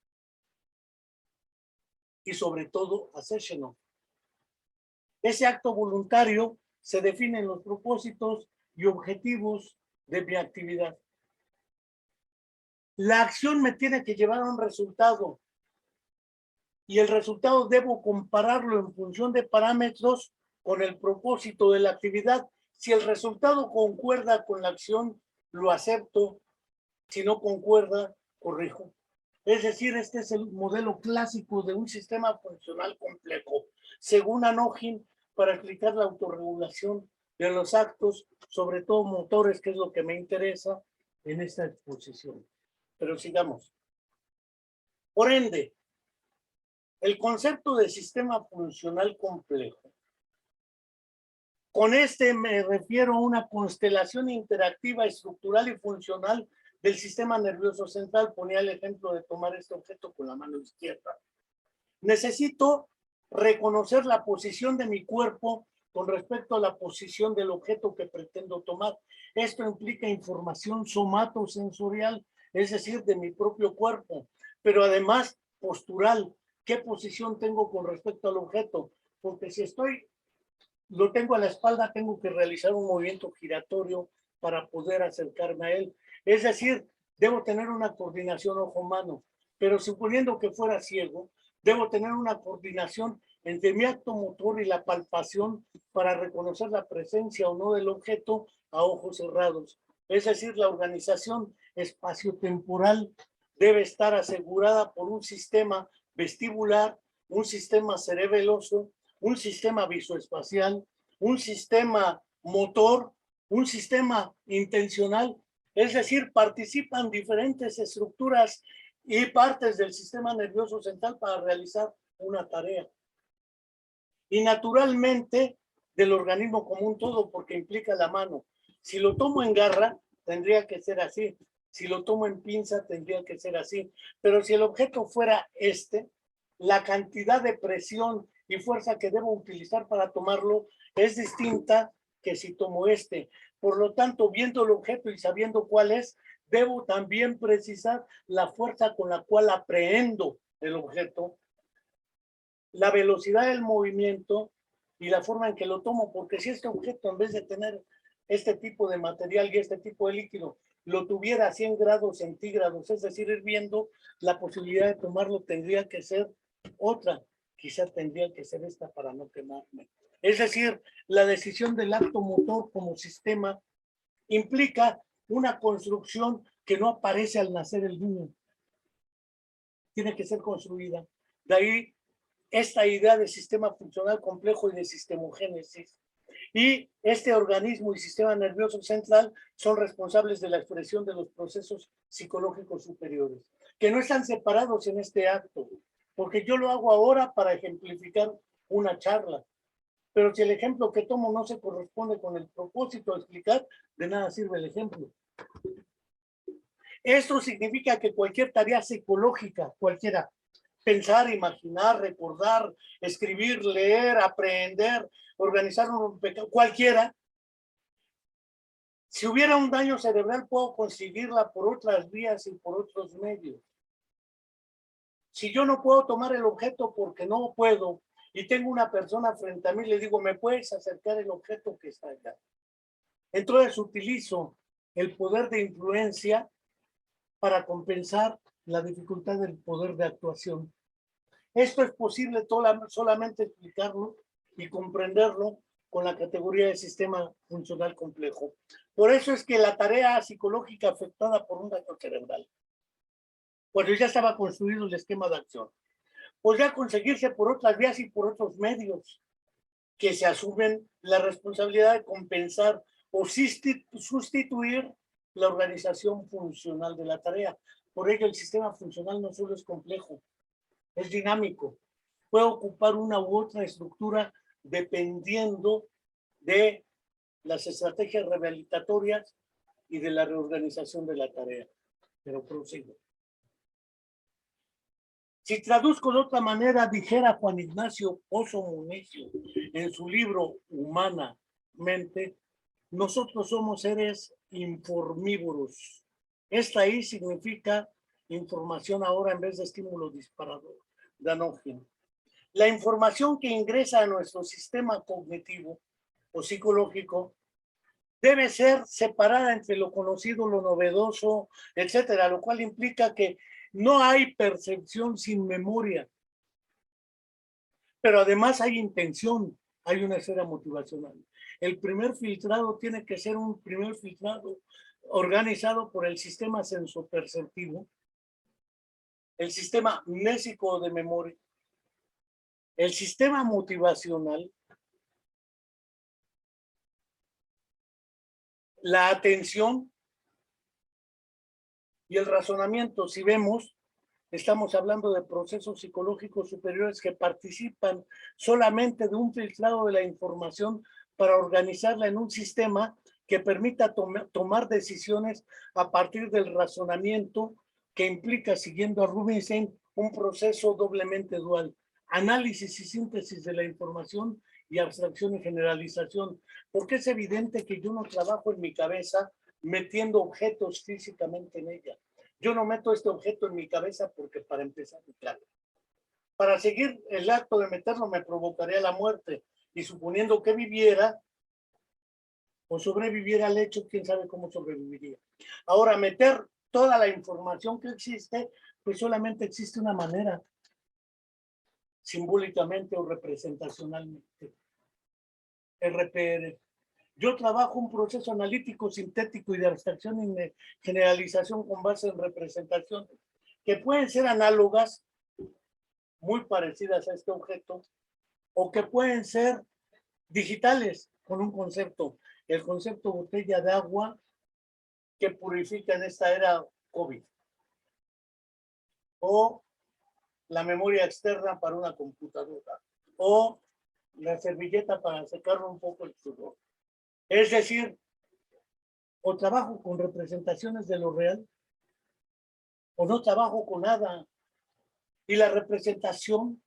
Y sobre todo a Sechenov. Ese acto voluntario se define en los propósitos y objetivos de mi actividad. La acción me tiene que llevar a un resultado y el resultado debo compararlo en función de parámetros con el propósito de la actividad. Si el resultado concuerda con la acción, lo acepto. Si no concuerda, corrijo. Es decir, este es el modelo clásico de un sistema funcional complejo, según Anogin, para explicar la autorregulación de los actos, sobre todo motores, que es lo que me interesa en esta exposición. Pero sigamos. Por ende, el concepto de sistema funcional complejo. Con este me refiero a una constelación interactiva, estructural y funcional del sistema nervioso central. Ponía el ejemplo de tomar este objeto con la mano izquierda. Necesito reconocer la posición de mi cuerpo con respecto a la posición del objeto que pretendo tomar. Esto implica información somatosensorial, es decir, de mi propio cuerpo, pero además postural. ¿Qué posición tengo con respecto al objeto? Porque si lo tengo a la espalda, tengo que realizar un movimiento giratorio para poder acercarme a él. Es decir, debo tener una coordinación ojo-mano, pero suponiendo que fuera ciego, debo tener una coordinación entre mi acto motor y la palpación para reconocer la presencia o no del objeto a ojos cerrados. Es decir, la organización espaciotemporal debe estar asegurada por un sistema vestibular, un sistema cerebeloso, un sistema visoespacial, un sistema motor, un sistema intencional. Es decir, participan diferentes estructuras y partes del sistema nervioso central para realizar una tarea. Y naturalmente del organismo como un todo, porque implica la mano. Si lo tomo en garra, tendría que ser así. Si lo tomo en pinza, tendría que ser así. Pero si el objeto fuera la cantidad de presión y fuerza que debo utilizar para tomarlo es distinta que si tomo Por lo tanto, viendo el objeto y sabiendo cuál es, debo también precisar la fuerza con la cual aprehendo el objeto, la velocidad del movimiento y la forma en que lo tomo, porque si este objeto, en vez de tener este tipo de material y este tipo de líquido, lo tuviera a 100 grados centígrados, es decir, hirviendo, la posibilidad de tomarlo tendría que ser otra. Quizá tendría que ser esta para no quemarme. Es decir, la decisión del acto motor como sistema implica una construcción que no aparece al nacer el niño. Tiene que ser construida. De ahí esta idea de sistema funcional complejo y de sistemogénesis. Y este organismo y sistema nervioso central son responsables de la expresión de los procesos psicológicos superiores, que no están separados en este acto, porque yo lo hago ahora para ejemplificar una charla. Pero si el ejemplo que tomo no se corresponde con el propósito de explicar, de nada sirve el ejemplo. Esto significa que cualquier tarea psicológica, cualquiera, pensar, imaginar, recordar, escribir, leer, aprender, organizar un pecado, cualquiera, si hubiera un daño cerebral, puedo conseguirla por otras vías y por otros medios. Si yo no puedo tomar el objeto porque no puedo, y tengo una persona frente a mí, le digo, ¿me puedes acercar el objeto que está allá? Entonces utilizo el poder de influencia para compensar la dificultad del poder de actuación. Esto es posible solamente explicarlo y comprenderlo con la categoría de sistema funcional complejo. Por eso es que la tarea psicológica afectada por un daño cerebral, cuando ya estaba construido el esquema de acción, podría conseguirse por otras vías y por otros medios que se asumen la responsabilidad de compensar o sustituir la organización funcional de la tarea. Por ello, el sistema funcional no solo es complejo, es dinámico. Puede ocupar una u otra estructura dependiendo de las estrategias rehabilitatorias y de la reorganización de la tarea. Pero prosigo. Si traduzco de otra manera, dijera Juan Ignacio Pozo Municio en su libro Humanamente, nosotros somos seres informívoros. Esta I significa información ahora en vez de estímulo disparador, danógeno. La información que ingresa a nuestro sistema cognitivo o psicológico debe ser separada entre lo conocido, lo novedoso, etcétera, lo cual implica que no hay percepción sin memoria, pero además hay intención, hay una esfera motivacional. El primer filtrado tiene que ser un primer filtrado organizado por el sistema sensoperceptivo, el sistema mnésico de memoria, el sistema motivacional, la atención y el razonamiento. Si vemos, estamos hablando de procesos psicológicos superiores que participan solamente de un filtrado de la información para organizarla en un sistema que permita tomar decisiones a partir del razonamiento, que implica, siguiendo a Rubinstein, un proceso doblemente dual: análisis y síntesis de la información y abstracción y generalización, porque es evidente que yo no trabajo en mi cabeza metiendo objetos físicamente en ella. Yo no meto este objeto en mi cabeza porque, para empezar, claro, para seguir el acto de meterlo me provocaría la muerte, y suponiendo que viviera o sobreviviera al hecho, quién sabe cómo sobreviviría. Ahora, meter toda la información que existe, pues solamente existe una manera, simbólicamente o representacionalmente: RPR. Yo trabajo un proceso analítico, sintético y de abstracción y de generalización con base en representaciones que pueden ser análogas, muy parecidas a este objeto, o que pueden ser digitales con un concepto, el concepto botella de agua que purifica en esta era COVID, o la memoria externa para una computadora, o la servilleta para secar un poco el sudor. Es decir, o trabajo con representaciones de lo real, o no trabajo con nada. Y la representación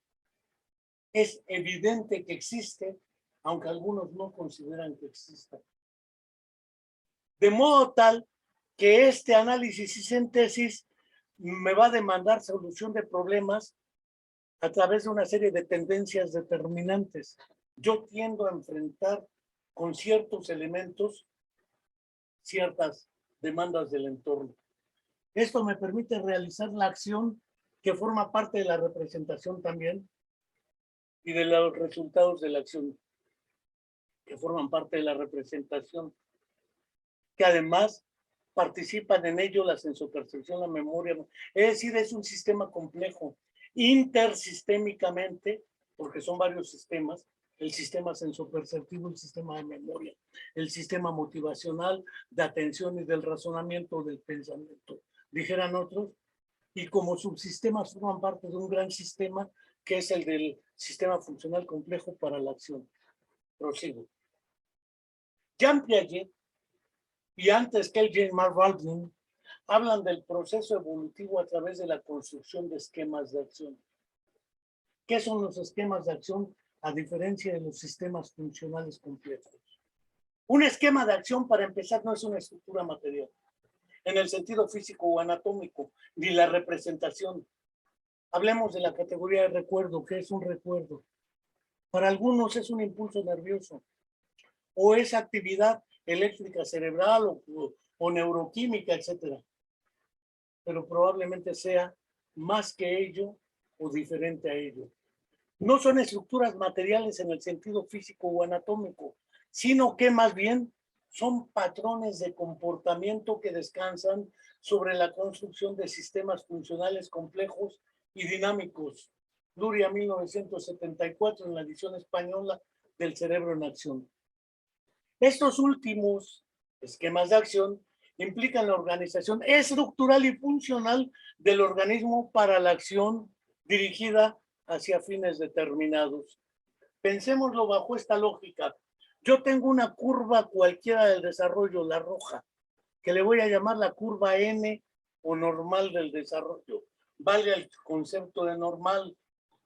es evidente que existe, aunque algunos no consideran que exista. De modo tal que este análisis y síntesis me va a demandar solución de problemas a través de una serie de tendencias determinantes. Yo tiendo a enfrentar con ciertos elementos ciertas demandas del entorno. Esto me permite realizar la acción que forma parte de la representación también, y de los resultados de la acción que forman parte de la representación, que además participan en ello la sensopercepción, la memoria. Es decir, es un sistema complejo, intersistémicamente, porque son varios sistemas, el sistema sensoperceptivo, el sistema de memoria, el sistema motivacional, de atención y del razonamiento, del pensamiento, dijeran otros, y como subsistemas forman parte de un gran sistema que es el del sistema funcional complejo para la acción. Prosigo. Jean Piaget y antes Kelly y Mark Baldwin hablan del proceso evolutivo a través de la construcción de esquemas de acción. ¿Qué son los esquemas de acción a diferencia de los sistemas funcionales complejos? Un esquema de acción, para empezar, no es una estructura material, en el sentido físico o anatómico, ni la representación. Hablemos de la categoría de recuerdo. ¿Qué es un recuerdo? Para algunos es un impulso nervioso, o es actividad eléctrica cerebral o neuroquímica, etcétera. Pero probablemente sea más que ello o diferente a ello. No son estructuras materiales en el sentido físico o anatómico, sino que más bien son patrones de comportamiento que descansan sobre la construcción de sistemas funcionales complejos y dinámicos. Luria, 1974, en la edición española del Cerebro en Acción. Estos últimos esquemas de acción implican la organización estructural y funcional del organismo para la acción dirigida hacia fines determinados. Pensémoslo bajo esta lógica. Yo tengo una curva cualquiera del desarrollo, la roja, que le voy a llamar la curva N o normal del desarrollo. Valga el concepto de normal.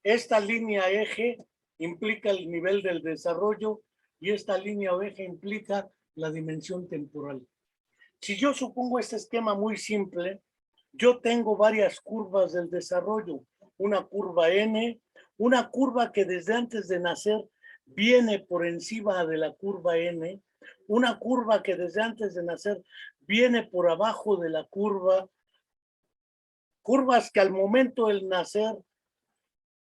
Esta línea eje implica el nivel del desarrollo y esta línea o eje implica la dimensión temporal. Si yo supongo este esquema muy simple, yo tengo varias curvas del desarrollo. Una curva N, una curva que desde antes de nacer viene por encima de la curva N, una curva que desde antes de nacer viene por abajo de la curva, curvas que al momento del nacer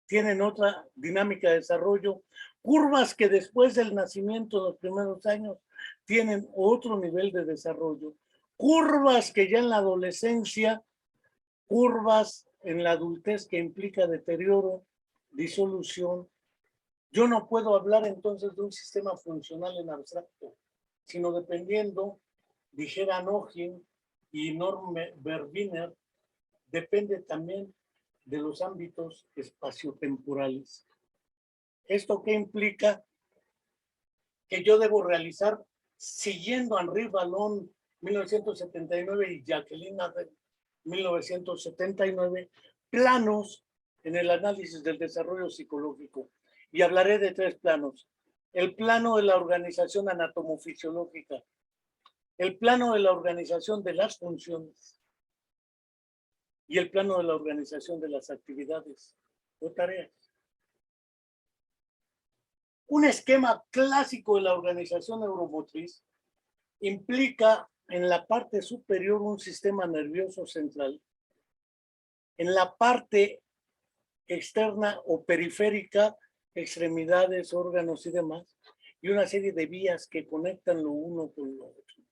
tienen otra dinámica de desarrollo, curvas que después del nacimiento, de los primeros años, tienen otro nivel de desarrollo, curvas que ya en la adolescencia, curvas en la adultez que implica deterioro, disolución. Yo no puedo hablar entonces de un sistema funcional en abstracto, sino dependiendo, dijera Nogin y Norm Verbiner, depende también de los ámbitos espaciotemporales. ¿Esto qué implica? Que yo debo realizar, siguiendo a Henri Vallon, 1979, y Jacqueline Adel, 1979, planos en el análisis del desarrollo psicológico. Y hablaré de tres planos. El plano de la organización anatomofisiológica, el plano de la organización de las funciones y el plano de la organización de las actividades o tareas. Un esquema clásico de la organización neuromotriz implica en la parte superior un sistema nervioso central, en la parte externa o periférica, extremidades, órganos y demás, y una serie de vías que conectan lo uno con lo otro.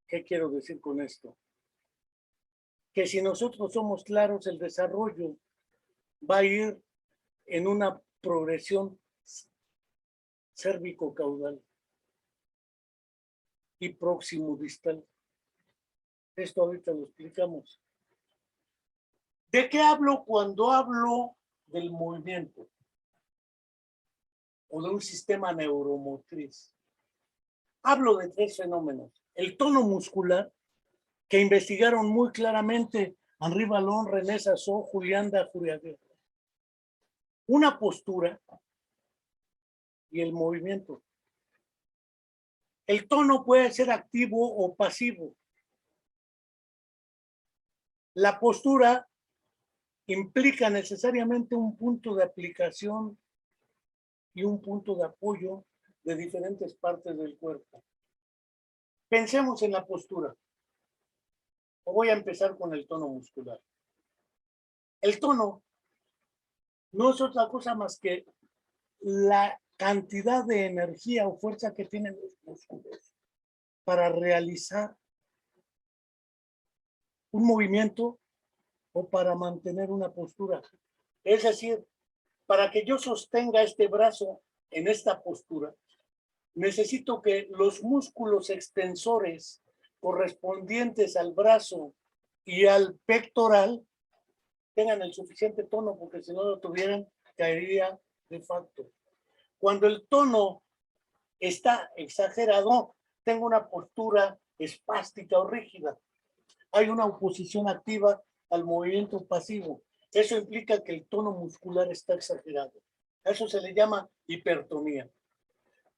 ¿Qué quiero decir con esto? Que si nosotros somos claros, el desarrollo va a ir en una progresión cérvico-caudal y próximo-distal. Esto ahorita lo explicamos. ¿De qué hablo cuando hablo del movimiento o de un sistema neuromotriz? Hablo de tres fenómenos. El tono muscular, que investigaron muy claramente Henri Vallon, René Sassot, Julián Dajuriaga. Una postura y el movimiento. El tono puede ser activo o pasivo. La postura implica necesariamente un punto de aplicación y un punto de apoyo de diferentes partes del cuerpo. Pensemos en la postura. Voy a empezar con el tono muscular. El tono no es otra cosa más que la cantidad de energía o fuerza que tienen los músculos para realizar un movimiento o para mantener una postura. Es decir, Para que yo sostenga este brazo en esta postura, necesito que los músculos extensores correspondientes al brazo y al pectoral tengan el suficiente tono, porque si no lo tuvieran, caería de facto. Cuando el tono está exagerado, tengo una postura espástica o rígida. Hay una oposición activa al movimiento pasivo. Eso implica que el tono muscular está exagerado. A eso se le llama hipertonía.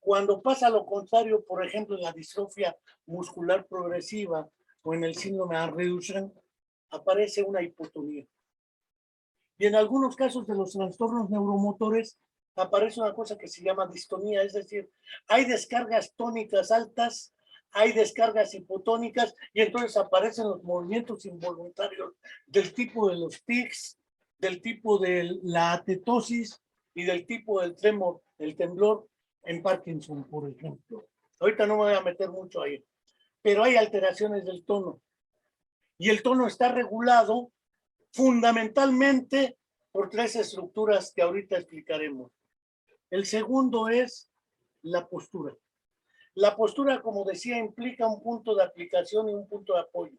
Cuando pasa lo contrario, por ejemplo, en la distrofia muscular progresiva o en el síndrome de Reduction, aparece una hipotonía. Y en algunos casos de los trastornos neuromotores aparece una cosa que se llama distonía, es decir, hay descargas tónicas altas, hay descargas hipotónicas y entonces aparecen los movimientos involuntarios del tipo de los tics, del tipo de la atetosis y del tipo del tremor, el temblor en Parkinson, por ejemplo. Ahorita no me voy a meter mucho ahí, pero hay alteraciones del tono. Y el tono está regulado fundamentalmente por tres estructuras que ahorita explicaremos. El segundo es la postura. La postura, como decía, implica un punto de aplicación y un punto de apoyo.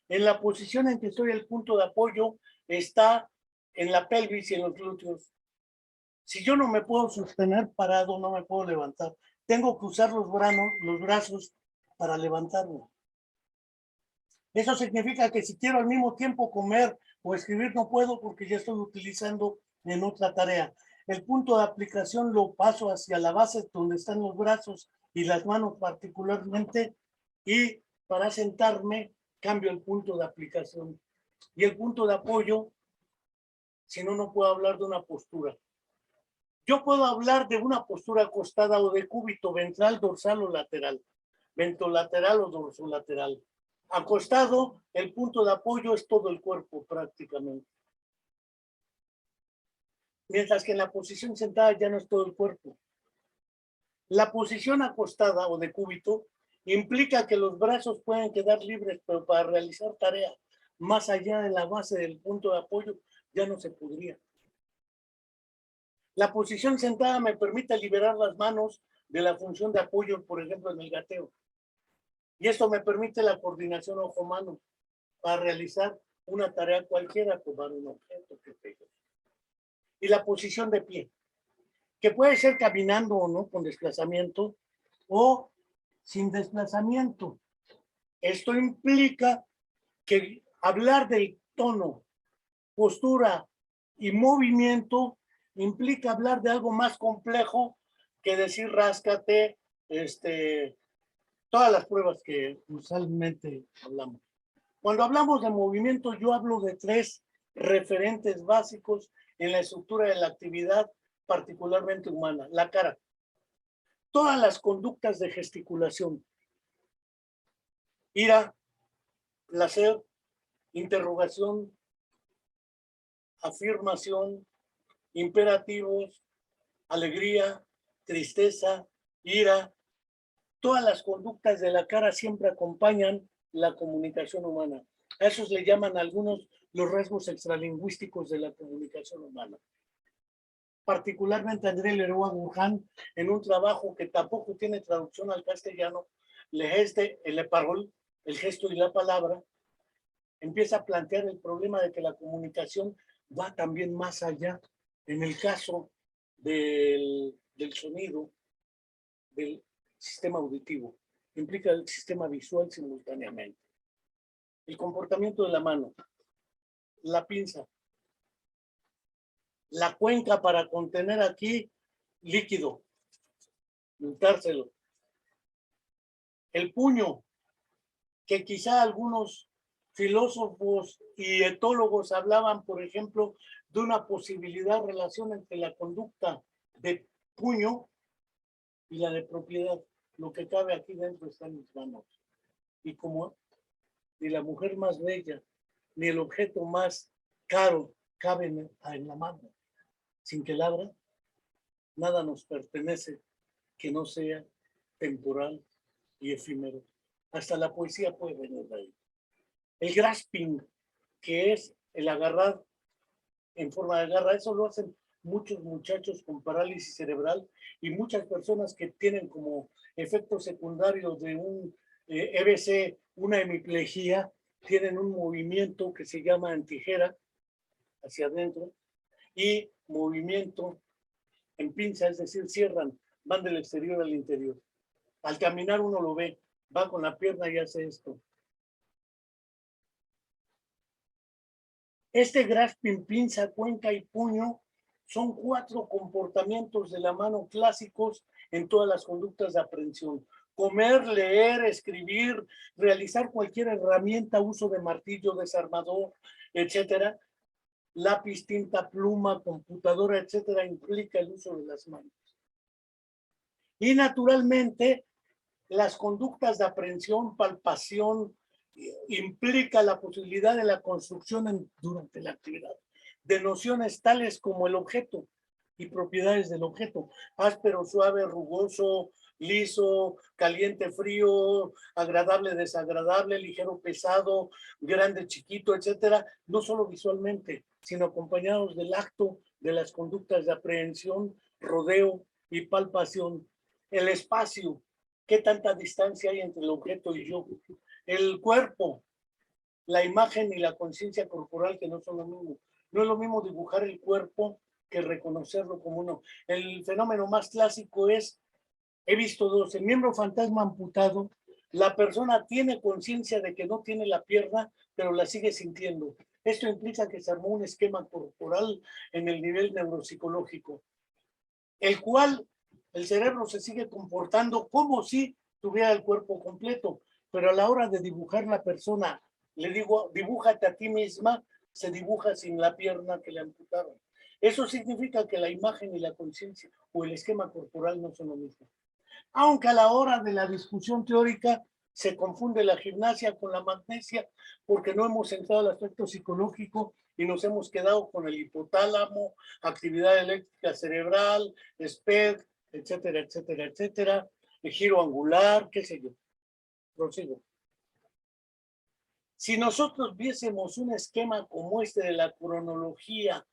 En la posición en que estoy, el punto de apoyo está en la pelvis y en los glúteos. Si yo no me puedo sostener parado, no me puedo levantar. Tengo que usar los brazos para levantarme. Eso significa que si quiero al mismo tiempo comer o escribir, no puedo porque ya estoy utilizando en otra tarea. El punto de aplicación lo paso hacia la base donde están los brazos y las manos particularmente, y para sentarme cambio el punto de aplicación. Y el punto de apoyo, si no, no puedo hablar de una postura. Yo puedo hablar de una postura acostada o de cúbito ventral, dorsal o lateral, ventrolateral o dorsolateral. Acostado, el punto de apoyo es todo el cuerpo prácticamente. Mientras que en la posición sentada ya no es todo el cuerpo. La posición acostada o de cúbito implica que los brazos pueden quedar libres, pero para realizar tareas más allá de la base del punto de apoyo ya no se podría. La posición sentada me permite liberar las manos de la función de apoyo, por ejemplo, en el gateo. Y esto me permite la coordinación ojo-mano para realizar una tarea cualquiera, tomar un objeto que pegue. Y la posición de pie, que puede ser caminando o no, con desplazamiento, o sin desplazamiento. Esto implica que hablar del tono, postura y movimiento implica hablar de algo más complejo que decir ráscate, todas las pruebas que usualmente hablamos. Cuando hablamos de movimiento, yo hablo de tres referentes básicos en la estructura de la actividad particularmente humana. La cara. Todas las conductas de gesticulación. Ira, placer, interrogación, afirmación, imperativos, alegría, tristeza, ira. Todas las conductas de la cara siempre acompañan la comunicación humana. A esos le llaman algunos los rasgos extralingüísticos de la comunicación humana. Particularmente André Leroy-Gourhan, en un trabajo que tampoco tiene traducción al castellano, Le Geste et la Parole, el gesto y la palabra, empieza a plantear el problema de que la comunicación va también más allá. En el caso del sonido, del sistema auditivo, implica el sistema visual simultáneamente. El comportamiento de la mano, la pinza, la cuenca para contener aquí líquido, untárselo, el puño, que quizá algunos filósofos y etólogos hablaban, por ejemplo, de una posibilidad relación entre la conducta de puño y la de propiedad. Lo que cabe aquí dentro está en mis manos. Y como ni la mujer más bella, ni el objeto más caro cabe en la mano, sin que la abra, nada nos pertenece que no sea temporal y efímero. Hasta la poesía puede venir de ahí. El grasping, que es el agarrar en forma de garra, eso lo hacen muchos muchachos con parálisis cerebral y muchas personas que tienen como efecto secundario de un EBC, una hemiplegia, tienen un movimiento que se llama en tijera hacia adentro y movimiento en pinza, es decir, cierran, van del exterior al interior. Al caminar uno lo ve, va con la pierna y hace esto. Este grasping, pinza, cuenca y puño son 4 comportamientos de la mano clásicos en todas las conductas de aprehensión. Comer, leer, escribir, realizar cualquier herramienta, uso de martillo, desarmador, etcétera, lápiz, tinta, pluma, computadora, etcétera, implica el uso de las manos. Y naturalmente, las conductas de aprehensión, palpación, implica la posibilidad de la construcción durante la actividad de nociones tales como el objeto y propiedades del objeto: áspero, suave, rugoso, liso, caliente, frío, agradable, desagradable, ligero, pesado, grande, chiquito, etcétera, no solo visualmente, sino acompañados del acto de las conductas de aprehensión, rodeo y palpación. El espacio, qué tanta distancia hay entre el objeto y yo. El cuerpo, la imagen y la conciencia corporal, que no son lo mismo. No es lo mismo dibujar el cuerpo que reconocerlo como uno. El fenómeno más clásico es, he visto 2, el miembro fantasma amputado, la persona tiene conciencia de que no tiene la pierna, pero la sigue sintiendo. Esto implica que se armó un esquema corporal en el nivel neuropsicológico, el cual el cerebro se sigue comportando como si tuviera el cuerpo completo, pero a la hora de dibujar la persona, le digo, dibújate a ti misma, se dibuja sin la pierna que le amputaron. Eso significa que la imagen y la conciencia o el esquema corporal no son lo mismo. Aunque a la hora de la discusión teórica se confunde la gimnasia con la magnesia, porque no hemos entrado al aspecto psicológico y nos hemos quedado con el hipotálamo, actividad eléctrica cerebral, SPED, etcétera, etcétera, etcétera, el giro angular, qué sé yo. Prosigo. Si nosotros viésemos un esquema como este de la cronología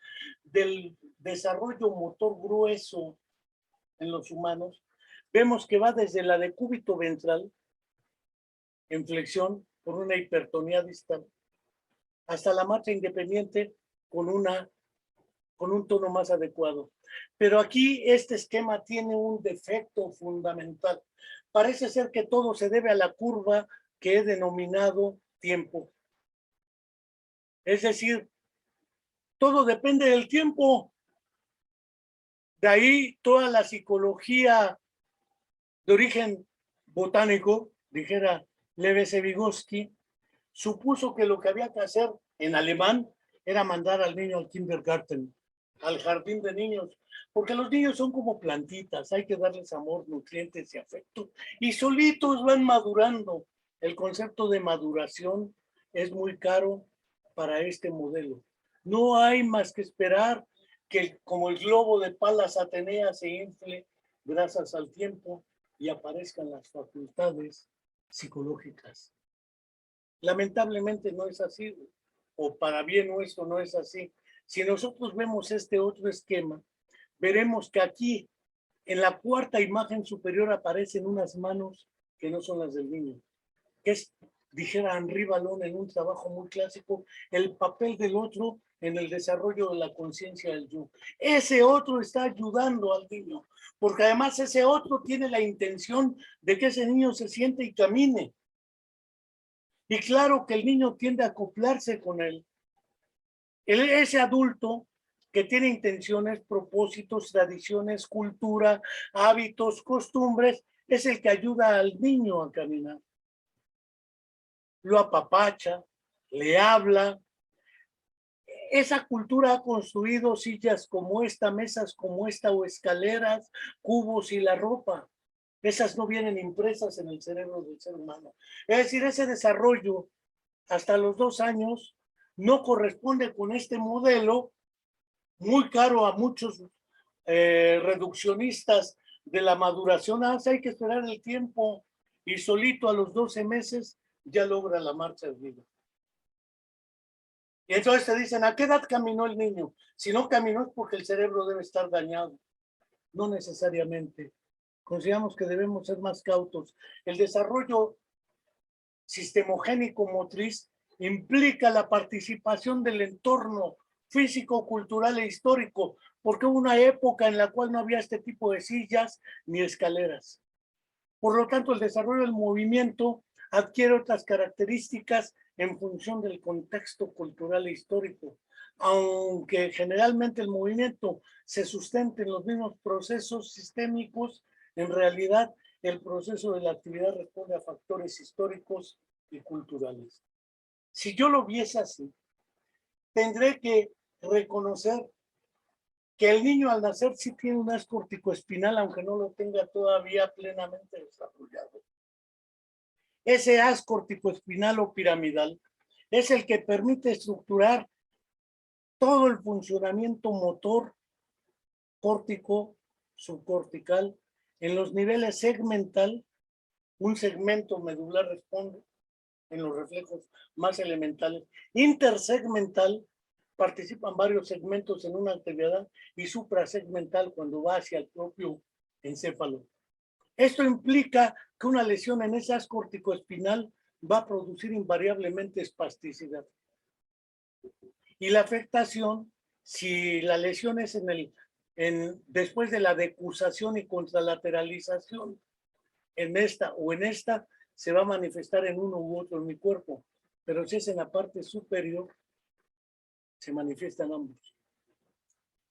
del desarrollo motor grueso en los humanos, vemos que va desde la decúbito ventral, en flexión, por una hipertonía distal, hasta la marcha independiente con un tono más adecuado. Pero aquí este esquema tiene un defecto fundamental. Parece ser que todo se debe a la curva que he denominado tiempo. Es decir, todo depende del tiempo. De ahí toda la psicología de origen botánico, dijera Leves-Vygotsky, supuso que lo que había que hacer en alemán era mandar al niño al kindergarten, al jardín de niños, porque los niños son como plantitas, hay que darles amor, nutrientes y afecto, y solitos van madurando. El concepto de maduración es muy caro para este modelo. No hay más que esperar que como el globo de Palas Atenea se infle gracias al tiempo y aparezcan las facultades psicológicas. Lamentablemente no es así, o para bien nuestro no es así. Si nosotros vemos este otro esquema, veremos que aquí, en la cuarta imagen superior, aparecen unas manos que no son las del niño, que es, dijera Henri Vallon en un trabajo muy clásico, el papel del otro en el desarrollo de la conciencia del yo. Ese otro está ayudando al niño, porque además ese otro tiene la intención de que ese niño se siente y camine. Y claro que el niño tiende a acoplarse con él. Ese adulto que tiene intenciones, propósitos, tradiciones, cultura, hábitos, costumbres, es el que ayuda al niño a caminar. Lo apapacha, le habla. Esa cultura ha construido sillas como esta, mesas como esta, o escaleras, cubos y la ropa. Esas no vienen impresas en el cerebro del ser humano. Es decir, ese desarrollo hasta los 2 años no corresponde con este modelo muy caro a muchos reduccionistas de la maduración. Hay que esperar el tiempo, y solito a los 12 meses ya logra la marcha de vida. Y entonces te dicen, ¿a qué edad caminó el niño? Si no caminó es porque el cerebro debe estar dañado. No necesariamente. Consideramos que debemos ser más cautos. El desarrollo sistemogénico motriz implica la participación del entorno físico, cultural e histórico, porque hubo una época en la cual no había este tipo de sillas ni escaleras. Por lo tanto, el desarrollo del movimiento adquiere otras características en función del contexto cultural e histórico. Aunque generalmente el movimiento se sustente en los mismos procesos sistémicos, en realidad el proceso de la actividad responde a factores históricos y culturales. Si yo lo viese así, tendré que reconocer que el niño al nacer sí tiene un haz corticoespinal, aunque no lo tenga todavía plenamente desarrollado. Ese haz corticoespinal o piramidal es el que permite estructurar todo el funcionamiento motor córtico, subcortical, en los niveles segmental, un segmento medular responde en los reflejos más elementales, intersegmental, participan varios segmentos en una actividad, y suprasegmental cuando va hacia el propio encéfalo. Esto implica que una lesión en ese haz corticoespinal va a producir invariablemente espasticidad. Y la afectación, si la lesión es después de la decusación y contralateralización, en esta o en esta, se va a manifestar en uno u otro en mi cuerpo. Pero si es en la parte superior, se manifiestan ambos.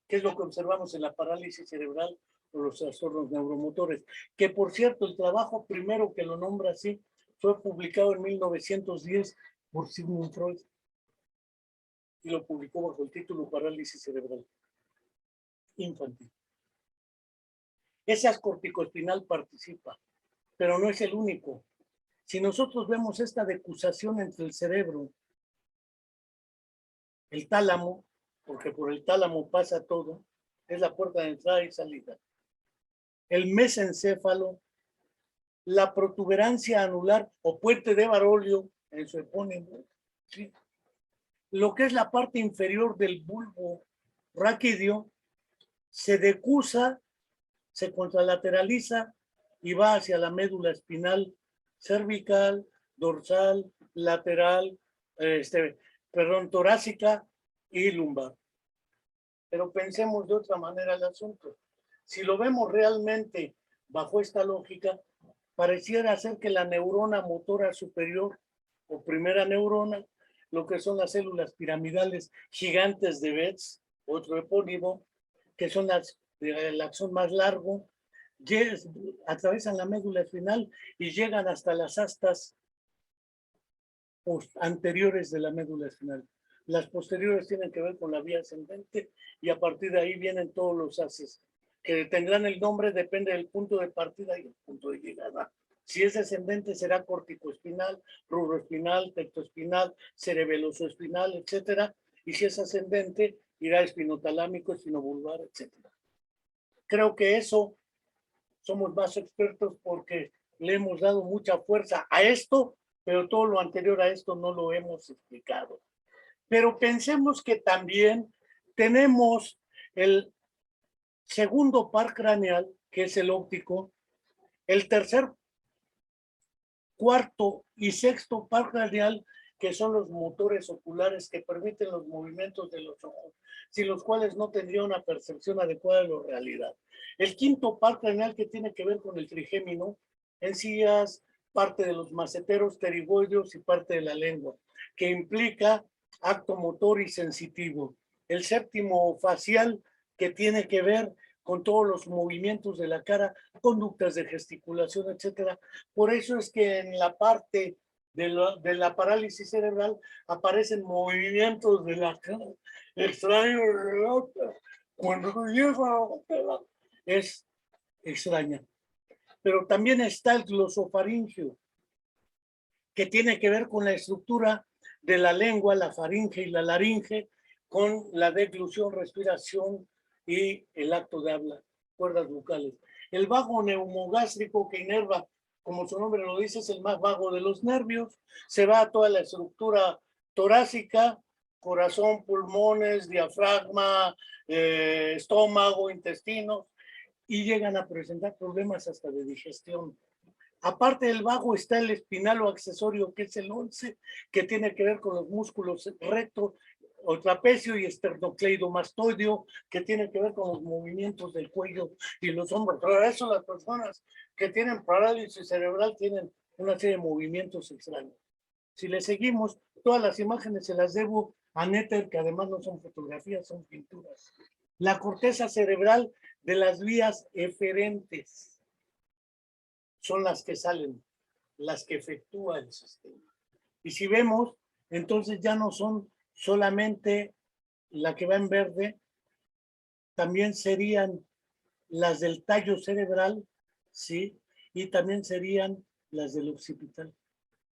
¿Qué es lo que observamos en la parálisis cerebral o los trastornos neuromotores? Que, por cierto, el trabajo primero que lo nombra así fue publicado en 1910 por Sigmund Freud y lo publicó bajo el título Parálisis cerebral infantil. Ese haz corticoespinal participa, pero no es el único. Si nosotros vemos esta decusación entre el cerebro, el tálamo, porque por el tálamo pasa todo, es la puerta de entrada y salida. El mesencéfalo, la protuberancia anular o puente de Barolio en su epónimo, ¿sí? Lo que es la parte inferior del bulbo raquídeo se decusa, se contralateraliza y va hacia la médula espinal cervical, dorsal, lateral, torácica y lumbar. Pero pensemos de otra manera el asunto. Si lo vemos realmente bajo esta lógica, pareciera ser que la neurona motora superior o primera neurona, lo que son las células piramidales gigantes de Betz, otro epónimo, que son el axón más largo, atraviesan la médula espinal y llegan hasta las astas anteriores de la médula espinal. Las posteriores tienen que ver con la vía ascendente y a partir de ahí vienen todos los haces, que tendrán el nombre, depende del punto de partida y el punto de llegada. Si es descendente será corticoespinal, rubroespinal, tectoespinal, cerebelosoespinal, etcétera. Y si es ascendente, irá espinotalámico, espinobulbar, etcétera. Creo que eso somos más expertos porque le hemos dado mucha fuerza a esto, pero todo lo anterior a esto no lo hemos explicado. Pero pensemos que también tenemos el segundo par craneal, que es el óptico, el tercer, cuarto y sexto par craneal, que son los motores oculares que permiten los movimientos de los ojos, sin los cuales no tendría una percepción adecuada de la realidad. El quinto par craneal, que tiene que ver con el trigémino, encías, parte de los maceteros, pterigoideos y parte de la lengua, que implica acto motor y sensitivo. El séptimo facial, que tiene que ver con todos los movimientos de la cara, conductas de gesticulación, etcétera. Por eso es que en la parte de la parálisis cerebral aparecen movimientos de la cara extraños. Cuando llega es extraña. Pero también está el glosofaringio, que tiene que ver con la estructura de la lengua, la faringe y la laringe, con la deglución, respiración y el acto de habla, cuerdas vocales. El vago neumogástrico, que inerva, como su nombre lo dice, es el más vago de los nervios, se va a toda la estructura torácica, corazón, pulmones, diafragma, estómago, intestino, y llegan a presentar problemas hasta de digestión. Aparte del vago está el espinal o accesorio, que es el 11, que tiene que ver con los músculos recto o trapecio y esternocleidomastoideo, que tiene que ver con los movimientos del cuello y los hombros. Por eso las personas que tienen parálisis cerebral tienen una serie de movimientos extraños. Si le seguimos, todas las imágenes se las debo a Netter, que además no son fotografías, son pinturas. La corteza cerebral de las vías eferentes son las que salen, las que efectúa el sistema. Y si vemos, entonces ya no son solamente la que va en verde, también serían las del tallo cerebral, ¿sí? Y también serían las del occipital,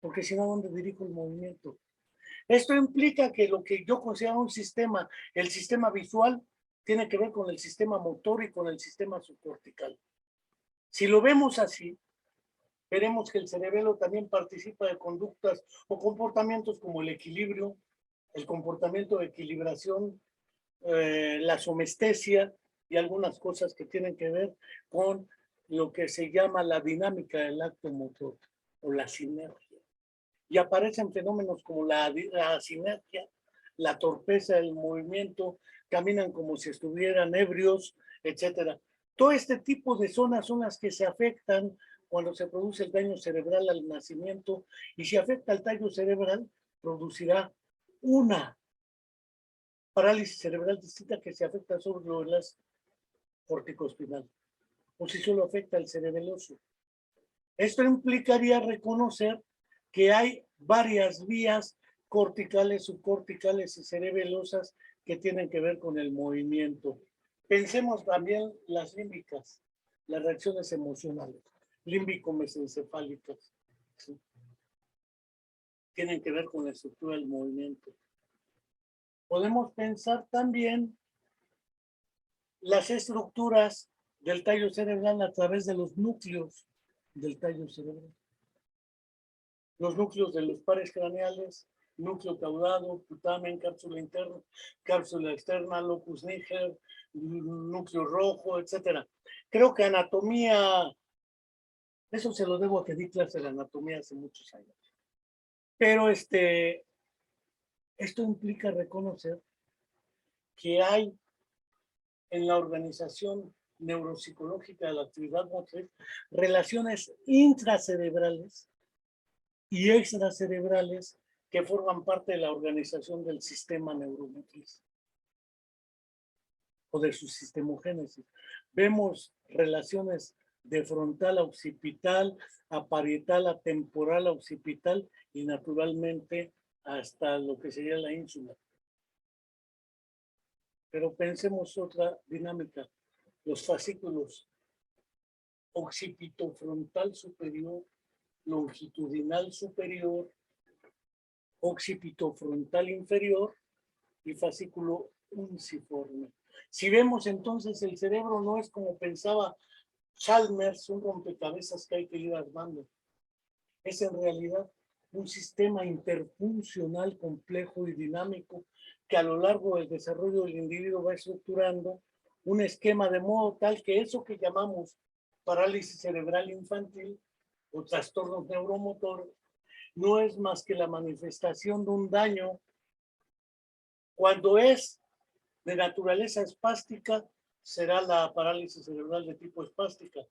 porque si no, ¿dónde dirijo el movimiento? Esto implica que lo que yo considero un sistema, el sistema visual, tiene que ver con el sistema motor y con el sistema subcortical. Si lo vemos así, veremos que el cerebelo también participa de conductas o comportamientos como el equilibrio, el comportamiento de equilibración, la somestesia y algunas cosas que tienen que ver con lo que se llama la dinámica del acto motor o la sinergia. Y aparecen fenómenos como la sinergia, la torpeza del movimiento, caminan como si estuvieran ebrios, etcétera. Todo este tipo de zonas son las que se afectan cuando se produce el daño cerebral al nacimiento, y si afecta el tallo cerebral, producirá una parálisis cerebral distinta que se afecta sobre las corticoespinal, o si solo afecta el cerebeloso. Esto implicaría reconocer que hay varias vías corticales, subcorticales y cerebelosas que tienen que ver con el movimiento. Pensemos también las límbicas, las reacciones emocionales, límbico-mesencefálicas, ¿sí? Tienen que ver con la estructura del movimiento. Podemos pensar también las estructuras del tallo cerebral a través de los núcleos del tallo cerebral. Los núcleos de los pares craneales, núcleo caudado, putamen, cápsula interna, cápsula externa, locus niger, núcleo rojo, etc. Creo que anatomía, eso se lo debo a que di clase de anatomía hace muchos años. Pero esto implica reconocer que hay en la organización neuropsicológica de la actividad motriz relaciones intracerebrales y extracerebrales que forman parte de la organización del sistema neuromotriz o de su sistemogénesis. Vemos relaciones de frontal a occipital, a parietal, a temporal, a occipital y naturalmente hasta lo que sería la ínsula. Pero pensemos otra dinámica, los fascículos occipitofrontal superior, longitudinal superior, occipitofrontal inferior y fascículo unciforme. Si vemos entonces, el cerebro no es como pensaba Chalmers, un rompecabezas que hay que ir armando. Es en realidad un sistema interfuncional complejo y dinámico que a lo largo del desarrollo del individuo va estructurando un esquema de modo tal que eso que llamamos parálisis cerebral infantil o trastornos neuromotores no es más que la manifestación de un daño. Cuando es de naturaleza espástica, será la parálisis cerebral de tipo espástica.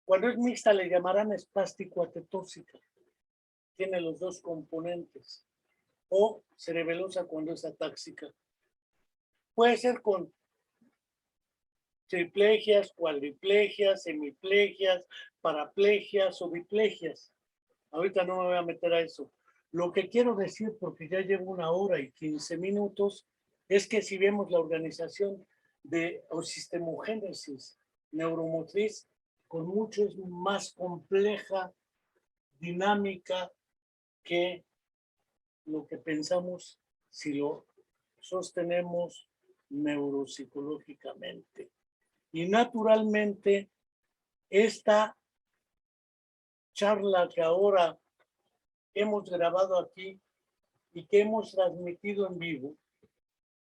Cuando es mixta, le llamarán espástico-atetóxica. Tiene los dos componentes. O cerebelosa cuando es atáxica. Puede ser con triplegias, cuadriplegias, semiplegias, paraplegias o biplegias. Ahorita no me voy a meter a eso. Lo que quiero decir, porque ya llevo 1 hora y 15 minutos, es que si vemos la organización de o sistemogénesis neuromotriz, con mucho es más compleja, dinámica que lo que pensamos si lo sostenemos neuropsicológicamente. Y naturalmente, esta charla que ahora hemos grabado aquí y que hemos transmitido en vivo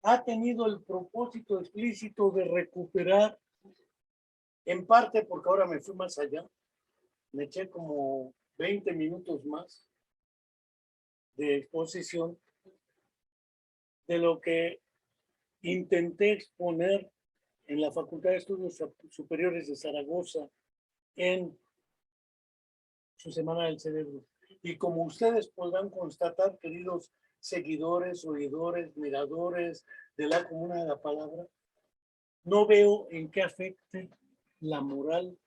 ha tenido el propósito explícito de recuperar, en parte porque ahora me fui más allá, me eché como 20 minutos más de exposición de lo que intenté exponer en la Facultad de Estudios Superiores de Zaragoza en su Semana del Cerebro. Y como ustedes podrán constatar, queridos seguidores, oidores, miradores de la Comuna de la Palabra, no veo en qué afecte la moral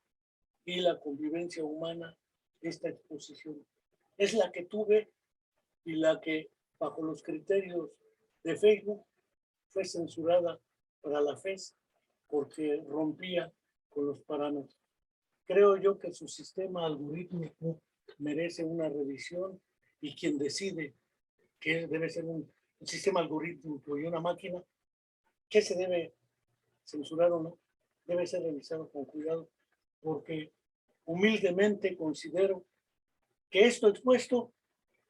y la convivencia humana esta exposición. Es la que tuve y la que, bajo los criterios de Facebook, fue censurada para la FES porque rompía con los parámetros. Creo yo que su sistema algorítmico merece una revisión y quien decide que debe ser un sistema algorítmico y una máquina, que se debe censurar o no, debe ser revisado con cuidado, porque humildemente considero que esto expuesto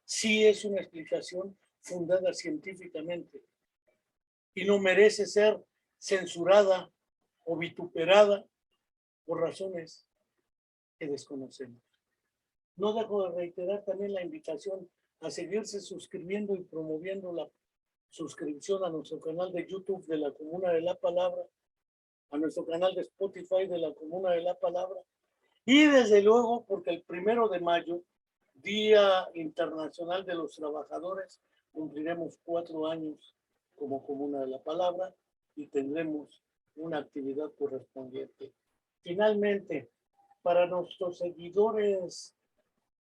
sí es una explicación fundada científicamente y no merece ser censurada o vituperada por razones que desconocemos. No dejo de reiterar también la invitación a seguirse suscribiendo y promoviendo la suscripción a nuestro canal de YouTube de la Comuna de la Palabra, a nuestro canal de Spotify de la Comuna de la Palabra, y desde luego porque el 1 de mayo, Día Internacional de los Trabajadores, cumpliremos 4 años como Comuna de la Palabra y tendremos una actividad correspondiente. Finalmente, para nuestros seguidores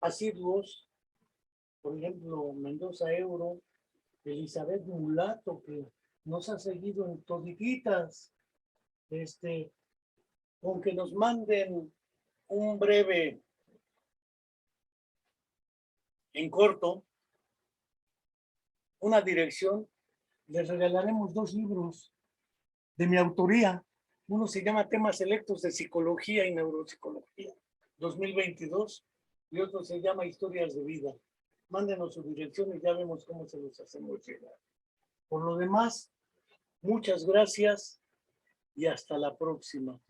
asiduos, por ejemplo, Mendoza Euro, Elizabeth Mulato, que nos ha seguido en toditas, con que nos manden un breve, en corto, una dirección, les regalaremos 2 libros de mi autoría. Uno se llama Temas Selectos de Psicología y Neuropsicología 2022 y otro se llama Historias de Vida. Mándenos su dirección y ya vemos cómo se los hacemos llegar. Por lo demás, muchas gracias y hasta la próxima.